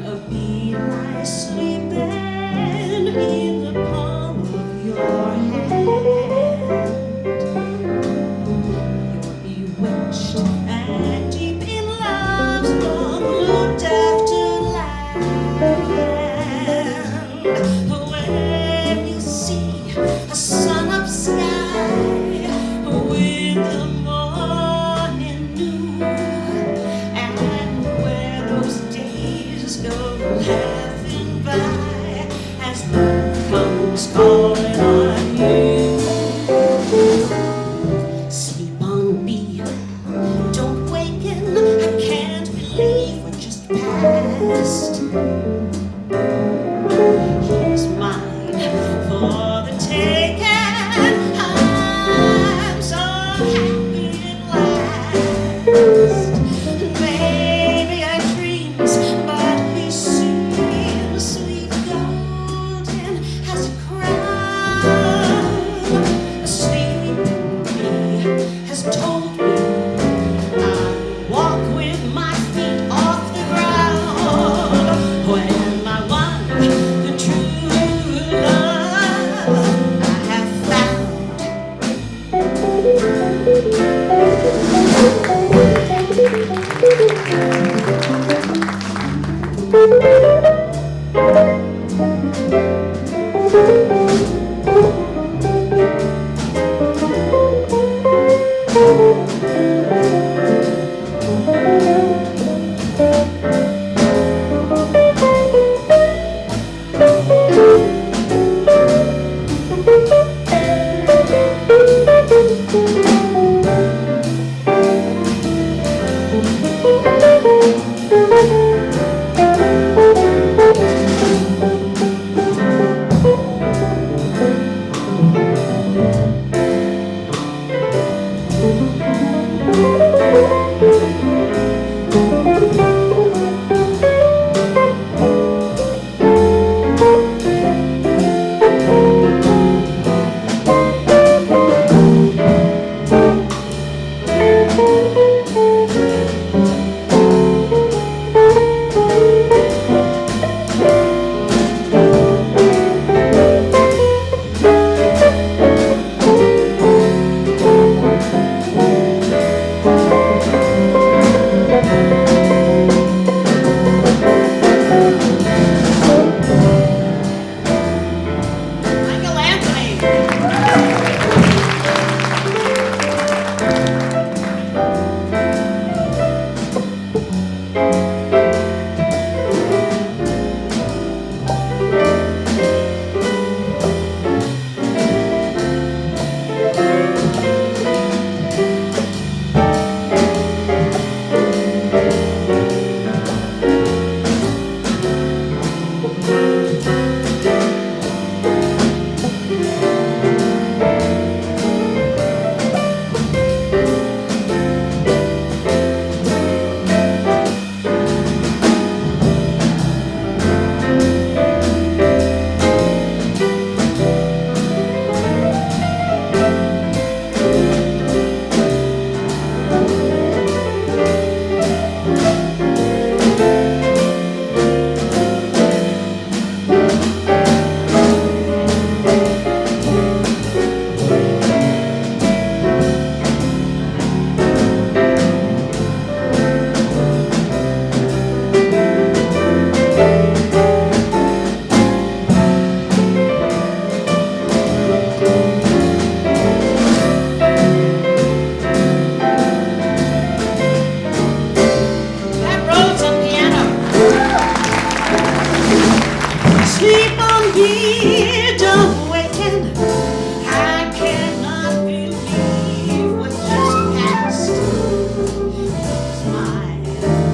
A bee lies sleeping in the palm of your hand. You're bewitched and deep in love's long looked after land. When you see a sun-up sky with the morning dew, and where those days go laughing by as love comes calling on you. Sleep on, bee, don't waken. I can't believe we're just past. He's mine for the taking. I'm so happy at last. Maybe I dreams, but he seems sweet golden as a crown. A sleeping bee has told me I walk with my feet off the ground. When my one, the true love I have found. freedom waking. I cannot believe what just passed. It's mine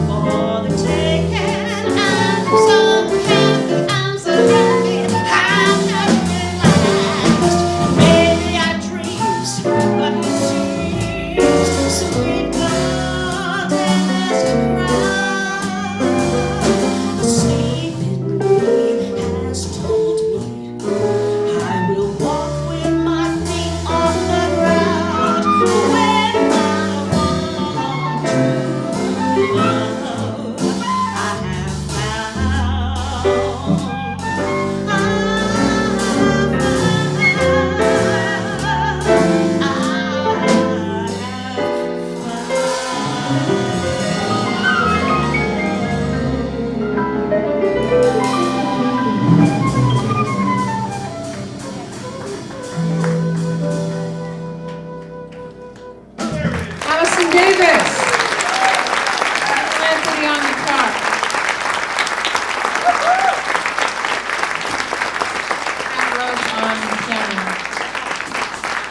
for the taking. I'm so happy, I'm so happy, I'm happy at last. Maybe I dreams, but it seems sweet content crowd. The sleep in me has told me I will walk with my feet on the ground when I want true love I have Allison Davis. Anthony on guitar. Pat Rose on piano.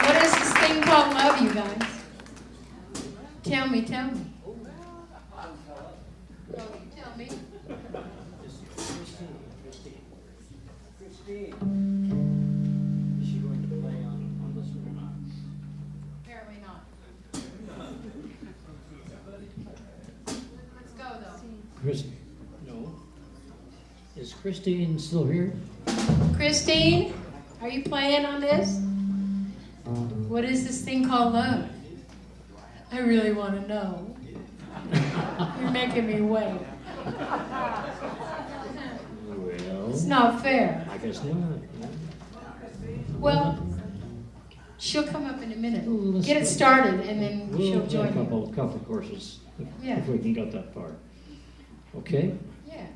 What is this thing called love, you guys? Tell me, tell me. Oh, you tell me. Christine, is she going to play on this one or not? Apparently not. Let's go though. No. Is Christine still here? Christine, are you playing on this? What is this thing called love? I really want to know. You're making me wait. Well, It's not fair. I guess not. Well, she'll come up in a minute. Well, let's Get it go. started and then We'll she'll play join a you. couple courses Yeah. if we can get that far. Okay? Yeah.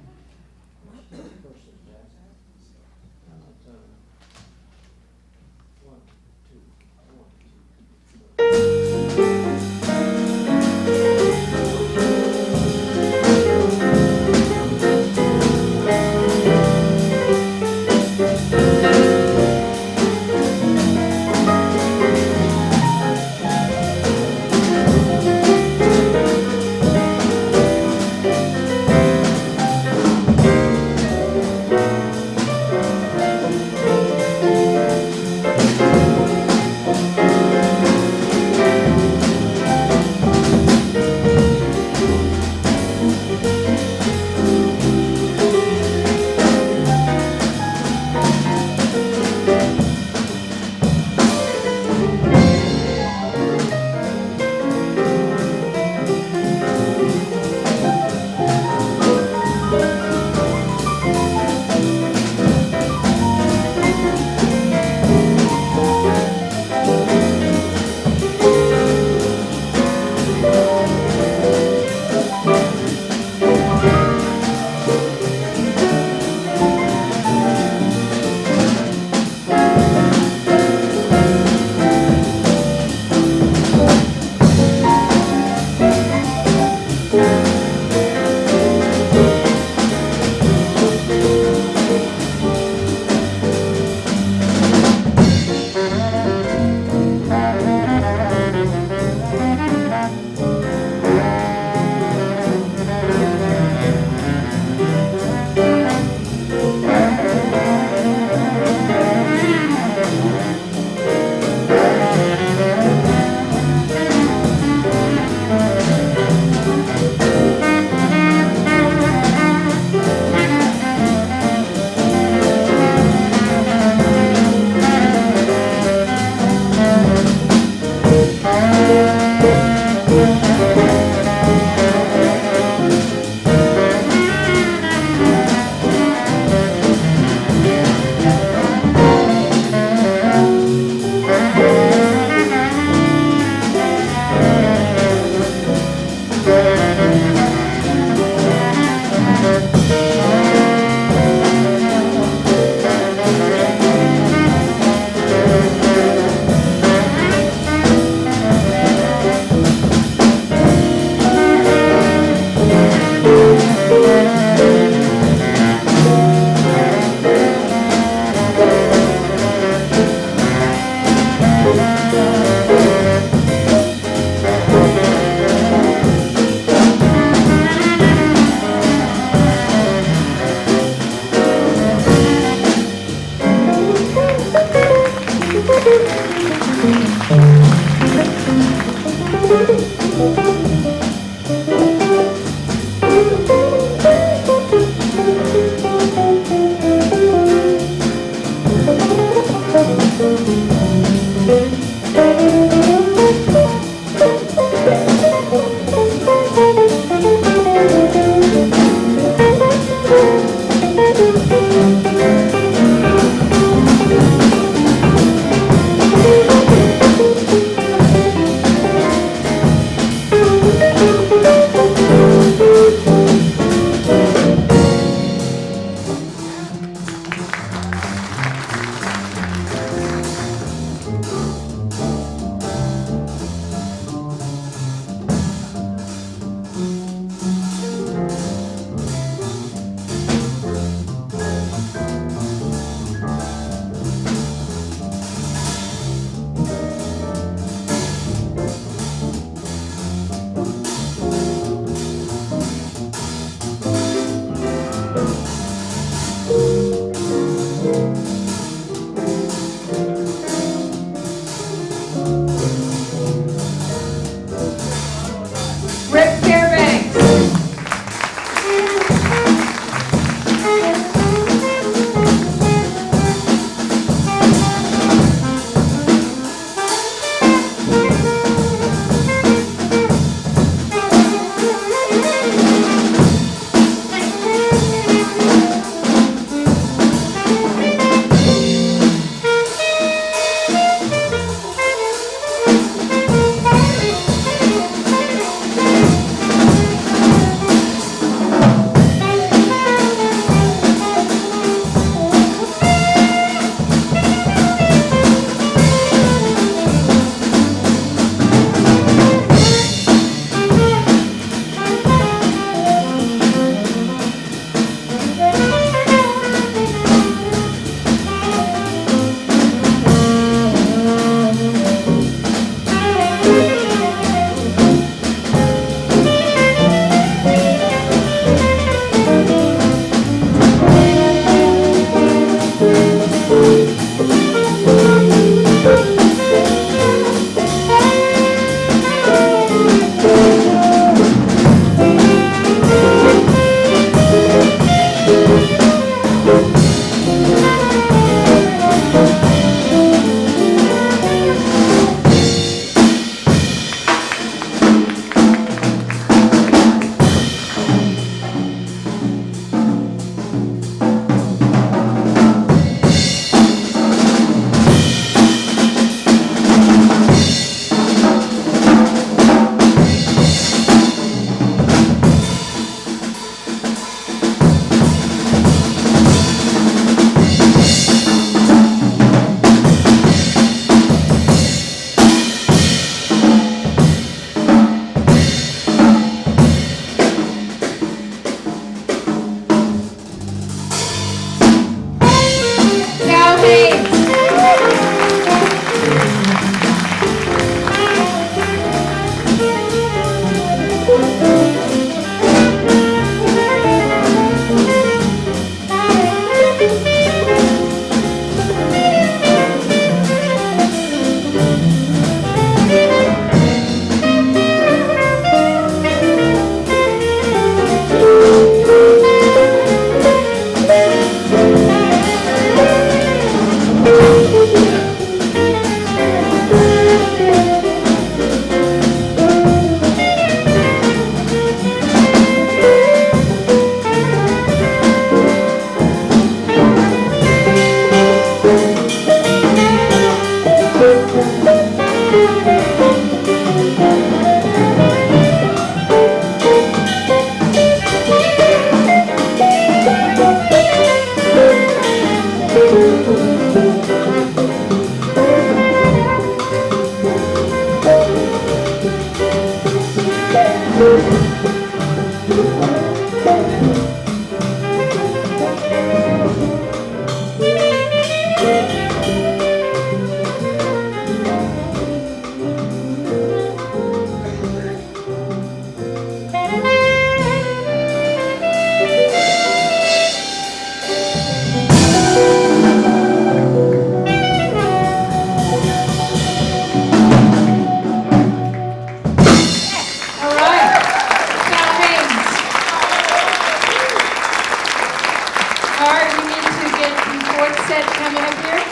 Sid coming up here.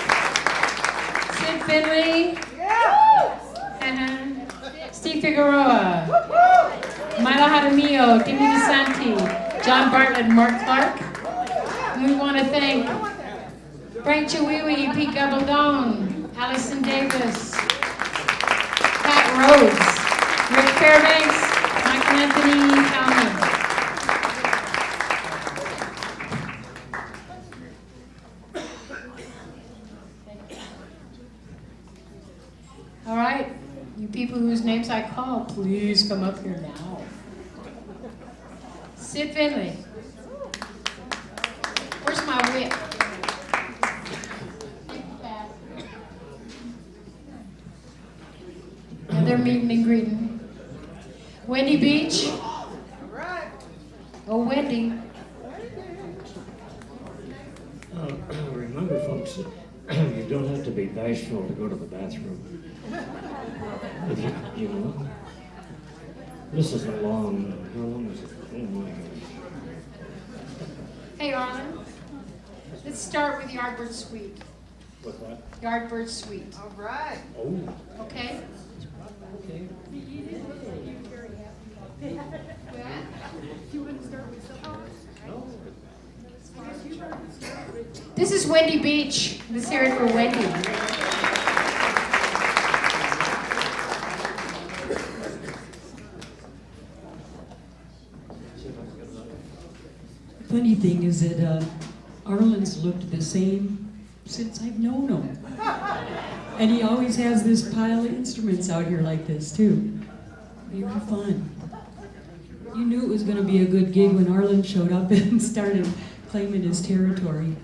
Sid Finley. Steve Figueroa. Milo Jaramillo, Timmy DeSanti, John Bartlett, Mark Clark. And we want to thank Frank Chiwiwi, Pete Gabaldon, Allison Davis, Pat Rhodes, Rick Fairbanks, Michael Anthony Kalman. All right, you people whose names I call, please come up here now. Sid Finley. Where's my whip? And they're meeting and greeting. Wendy Beach. Oh, Wendy. Remember, folks, you don't have to be bashful to go to the bathroom. If you know. This is a long, how long is it? Oh my gosh. Hey, Arlen. Let's start with Yardbird Suite. With what? Yardbird Suite. All right. Oh, Okay? okay. No. This is Wendy Beach. Let's hear it for Wendy. Funny thing is that Arlen's looked the same since I've known him. And he always has this pile of instruments out here like this too. They were fun. You knew it was going to be a good gig when Arlen showed up and started claiming his territory.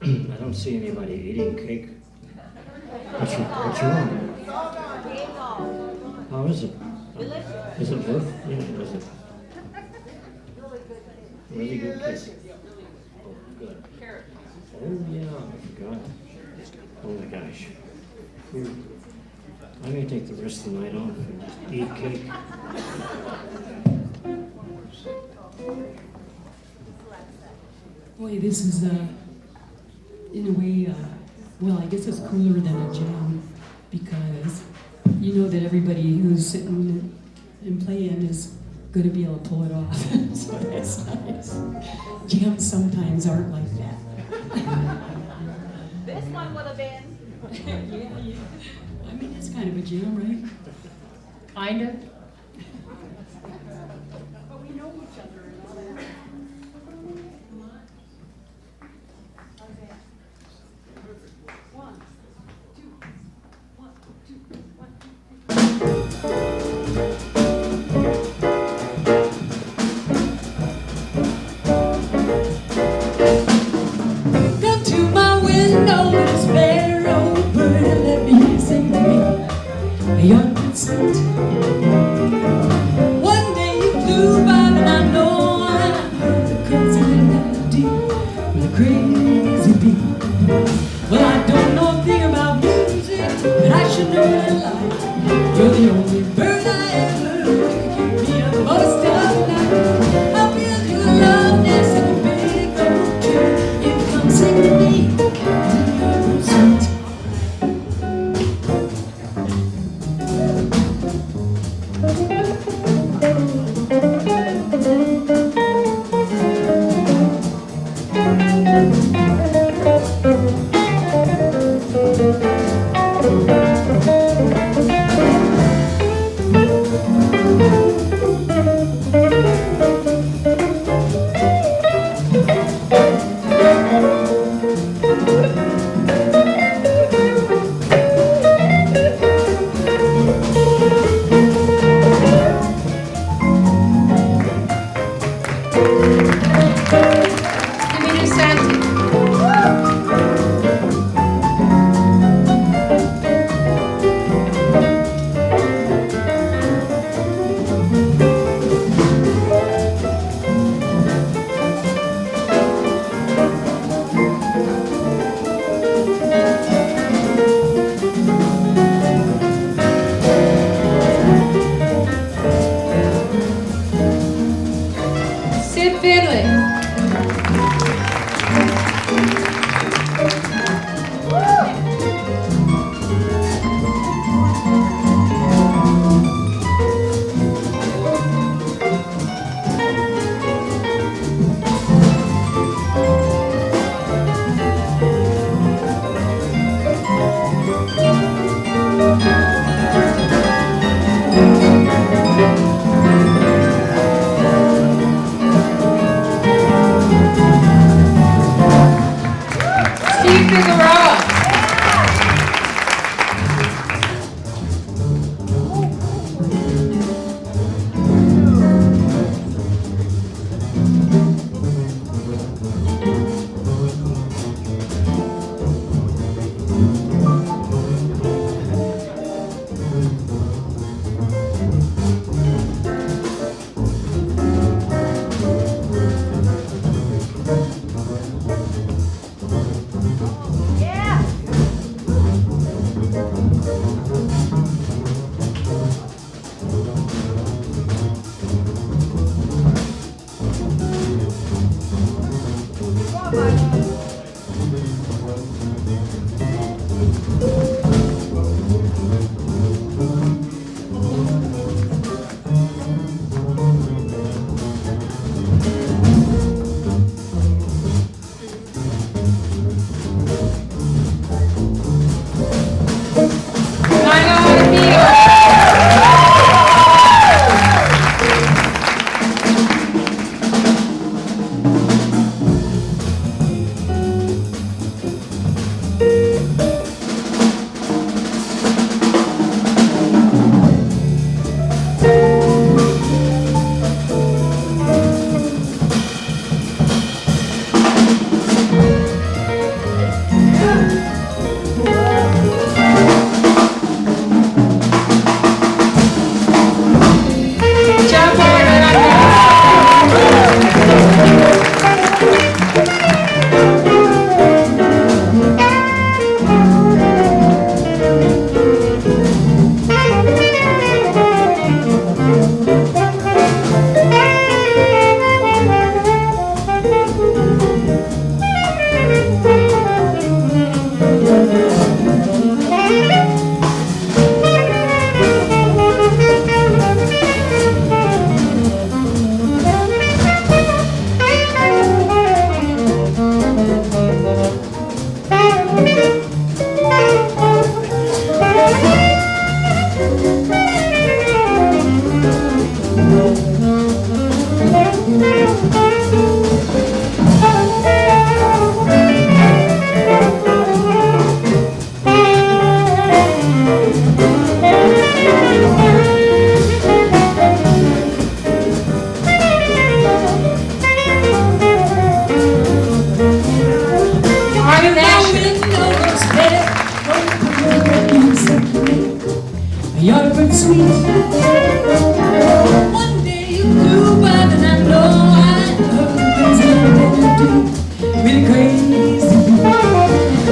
I don't see anybody eating cake. What's wrong? How is it? Is it good? Yeah, is it? Really good cake. Oh, good. Oh, yeah, I forgot. Oh my gosh. I may take the rest of the night off and just eat cake. Boy, this is, in a way, well, I guess it's cooler than a jam because you know that everybody who's sitting and playing is going to be able to pull it off. So that's nice. Jams sometimes aren't like that. This one would have been. Yeah. I mean, it's kind of a jam, right? Kind of. But we know each other and all that. Okay. 1, 2, 1, 2, 1, 2. Come to my window, it's very open, and let me sing to me a young concert. Figueroa. Arlen Asher. You're sweet. One day you flew by, and I know I heard things I never do. Really crazy.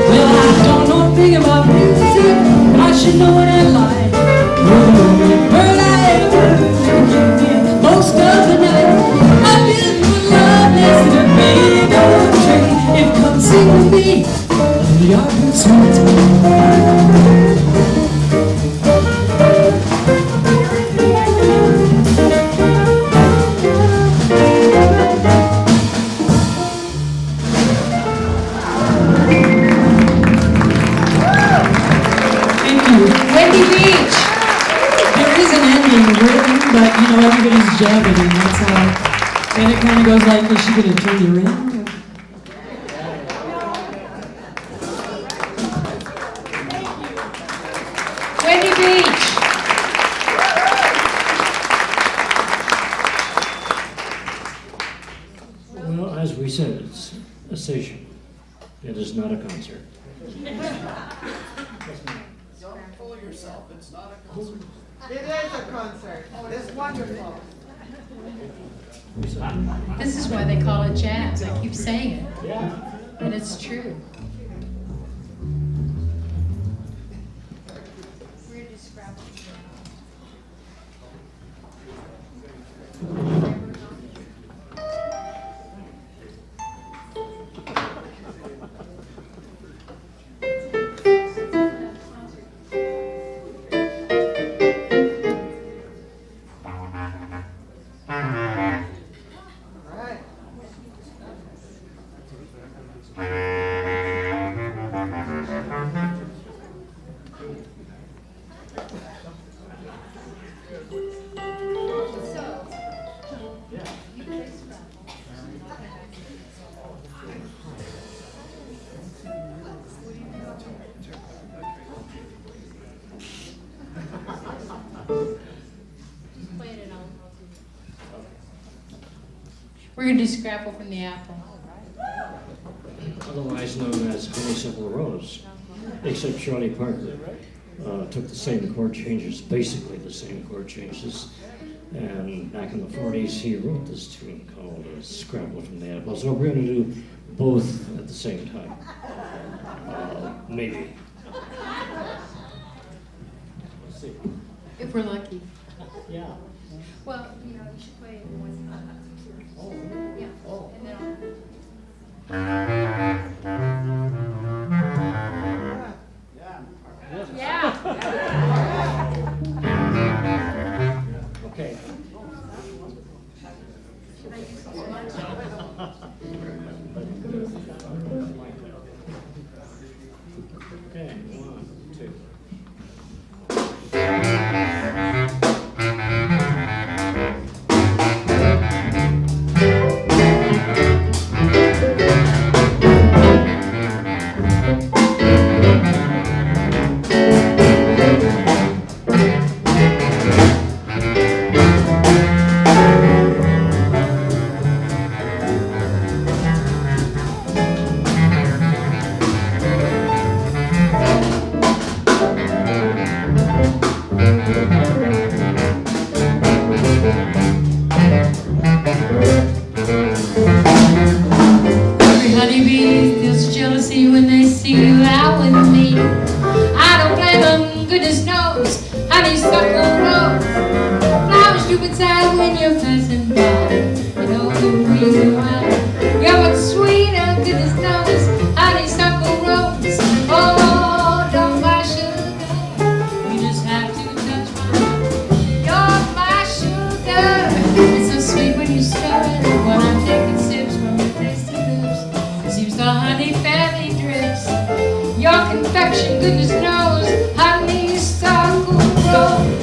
Well, I don't know a thing about music, but I should know what I like. Girl, I ever give me most of the night. I feel for love next to the big old tree. If come sing with me, you're sweet. But you know, everybody's jabbing, and that's how. And it kind of goes like, is she going to turn you around? Wendy Beach. Well, as we said, it's a station. It is not a concert. Don't fool yourself, it's not a concert. It is a concert. It's wonderful. This is why they call it jazz. I keep saying it. Yeah. And it's true. We're going to do Scrapple from the Apple. Otherwise known as Honeysuckle Rose, except Charlie Parker took the same chord changes, basically the same chord changes, and back in the 40s he wrote this tune called Scrapple from the Apple. So we're going to do both at the same time. Maybe. Let's see. If we're lucky. Yeah. Well, you should play it once. Yeah. And then Yeah. Okay. Okay, 1, 2. every honeybee feels jealousy when they see you out with me. I don't blame them, goodness knows. Honeysuckle rose, flowers droop inside when you're passing by. You know the reason why. You're much sweeter, goodness knows. Honeysuckle rose, oh, don't buy sugar. You just have to touch my heart. You're my sugar. It's so sweet when you stir it. When I'm taking sips from your tasty lips, seems the honey fairly drips. Your confection, goodness knows, honeysuckle rose.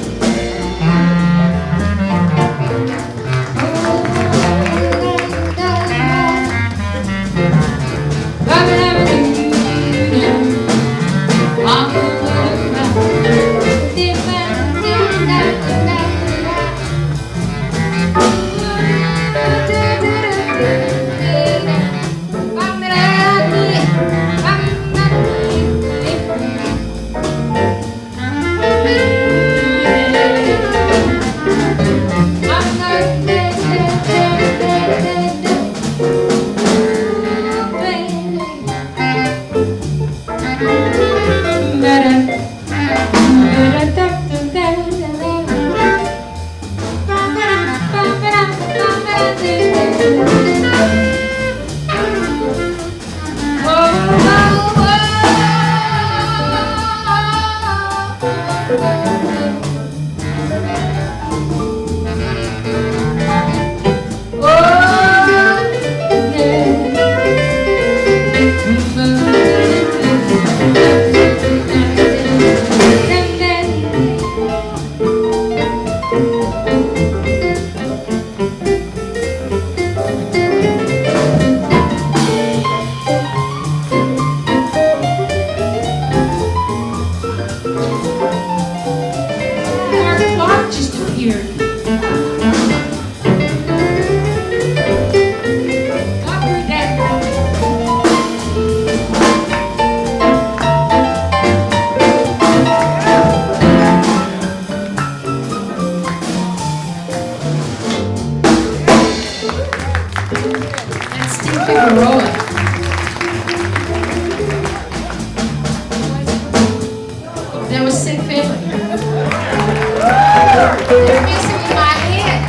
That was sick feeling. They're messing with my head.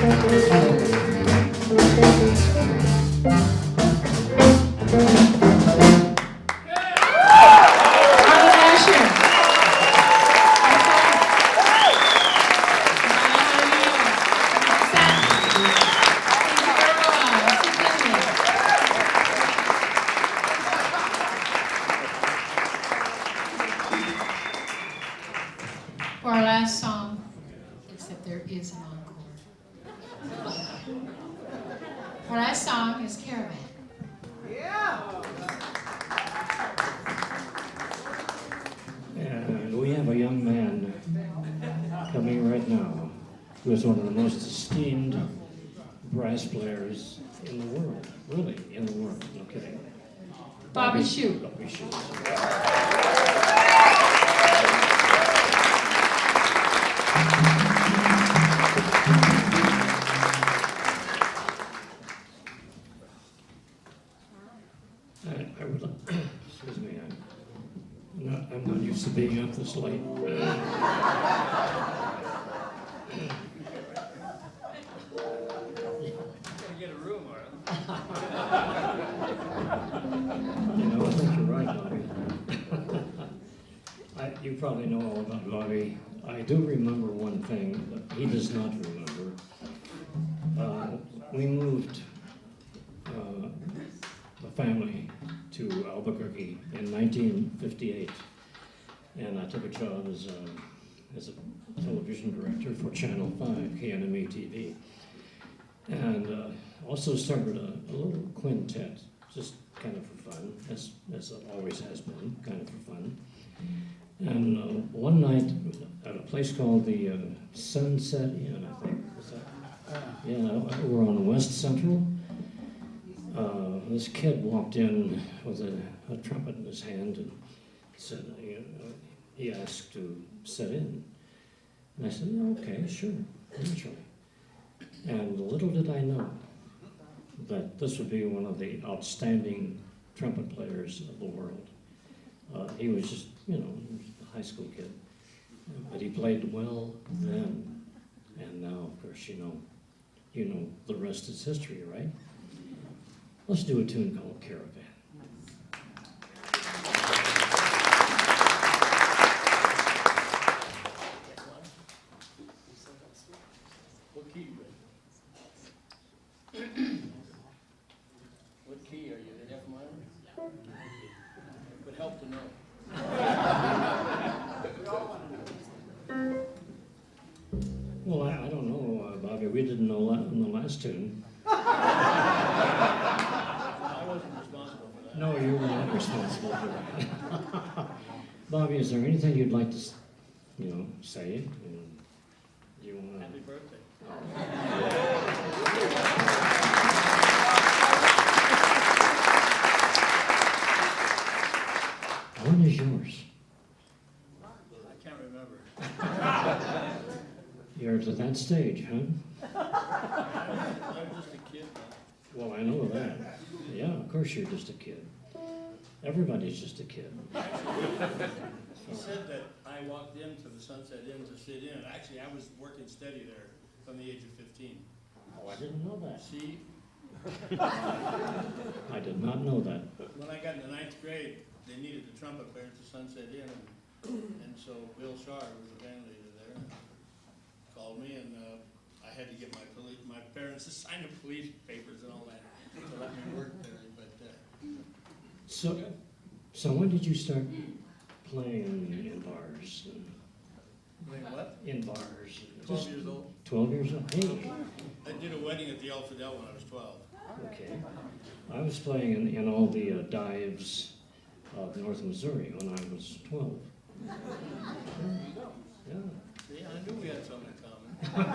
Arlen Asher. For our last song, except there is an encore. Our last song is Caravan. Yeah. And we have a young man coming right now who is one of the most esteemed brass players in the world. Really, in the world. No kidding. Bobby Shue. Bobby Shue. I would like, excuse me, I'm not used to being up this late. Get a room, Arlen. You know, I think you're right, Bobby. You probably know all about Bobby. I do remember one thing, but he does not remember. We moved the family to Albuquerque in 1958, and I took a job as a television director for Channel 5, KNME TV, and also started a little quintet, just kind of for fun, as it always has been, kind of for fun. And one night at a place called the Sunset Inn, I think, was that? Yeah, we're on West Central. This kid walked in with a trumpet in his hand and said, he asked to sit in. And I said, yeah, okay, sure, naturally. And little did I know that this would be one of the outstanding trumpet players of the world. He was just, he was a high school kid, but he played well then. And now, of course, you know the rest is history, right? Let's do a tune called Caravan. What key you in? What key are you in? F minor? Would help to know. Well, I don't know, Bobby. We didn't know that in the last tune. I wasn't responsible for that. No, you were not responsible for that. Bobby, is there anything you'd like to, say? Do you want to? Happy birthday. When is yours? I can't remember. You're to that stage, huh? I'm just a kid now. Well, I know that. Yeah, of course you're just a kid. Everybody's just a kid. He said that I walked into the Sunset Inn to sit in. Actually, I was working steady there from the age of 15. Oh, I didn't know that. See, I did not know that. when I got in the 9th grade, they needed a trumpet player at the Sunset Inn, and so Bill Shaw was the band leader there, and called me, and I had to get my parents to sign the police papers and all that to let me work there. But So when did you start playing in bars? wait, what? In bars? 12 years old. 12 years old? Hey. I did a wedding at the El Fidel when I was 12. Okay. I was playing in all the dives of North Missouri when I was 12. Yeah. See, I knew we had something in common.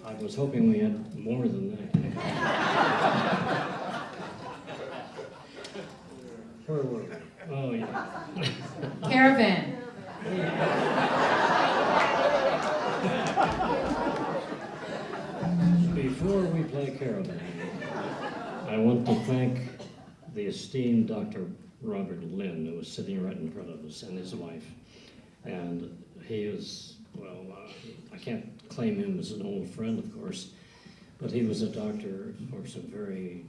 I was hoping we had more than that. Where were we? Oh, yeah. Caravan. Before we play Caravan, I want to thank the esteemed Dr. Robert Lynn, who is sitting right in front of us, and his wife. And he is, well, I can't claim him as an old friend, of course, but he was a doctor for some very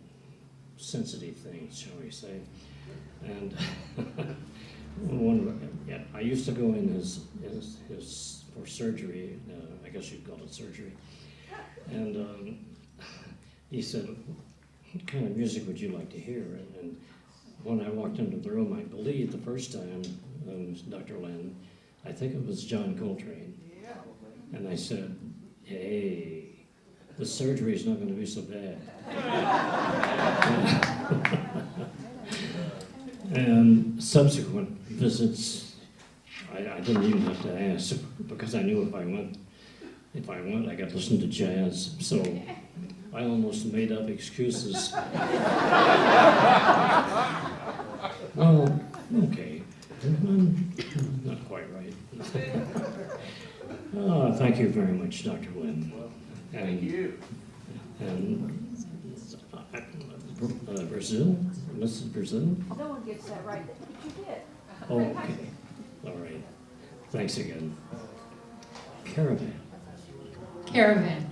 sensitive things, shall we say. And I used to go in his for surgery, I guess you'd call it surgery, and he said, "What kind of music would you like to hear?" And when I walked into the room, I believe the first time, Dr. Lynn, I think it was John Coltrane. And I said, "Hey, the surgery is not going to be so bad." And subsequent visits, I didn't even have to ask, because I knew if I went, I got to listen to jazz. So I almost made up excuses. Oh, okay. Not quite right. Oh, thank you very much, Dr. Lynn. Thank you. And Brazil? Mrs. Brazil? No one gets that right, but you did. Oh, okay. All right. Thanks again. Caravan. Caravan.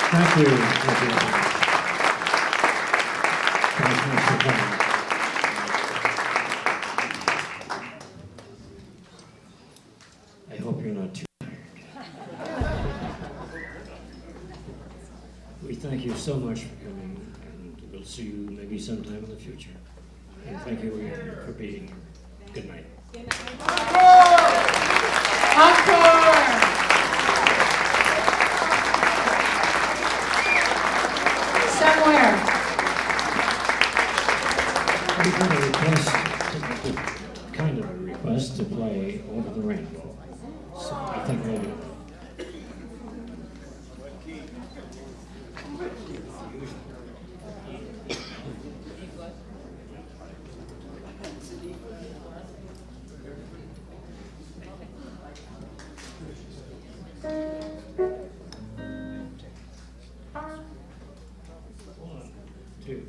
Thank you. Thank you. Thanks for coming. I hope you're not too tired. We thank you so much for coming, and we'll see you maybe sometime in the future. And thank you again for being here. Good night. Encore! Somewhere. We got a request, kind of a request to play Over the Rainbow. So I think we'll do it. One, two.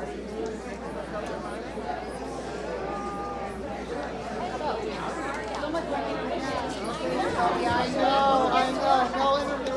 I know. No interview.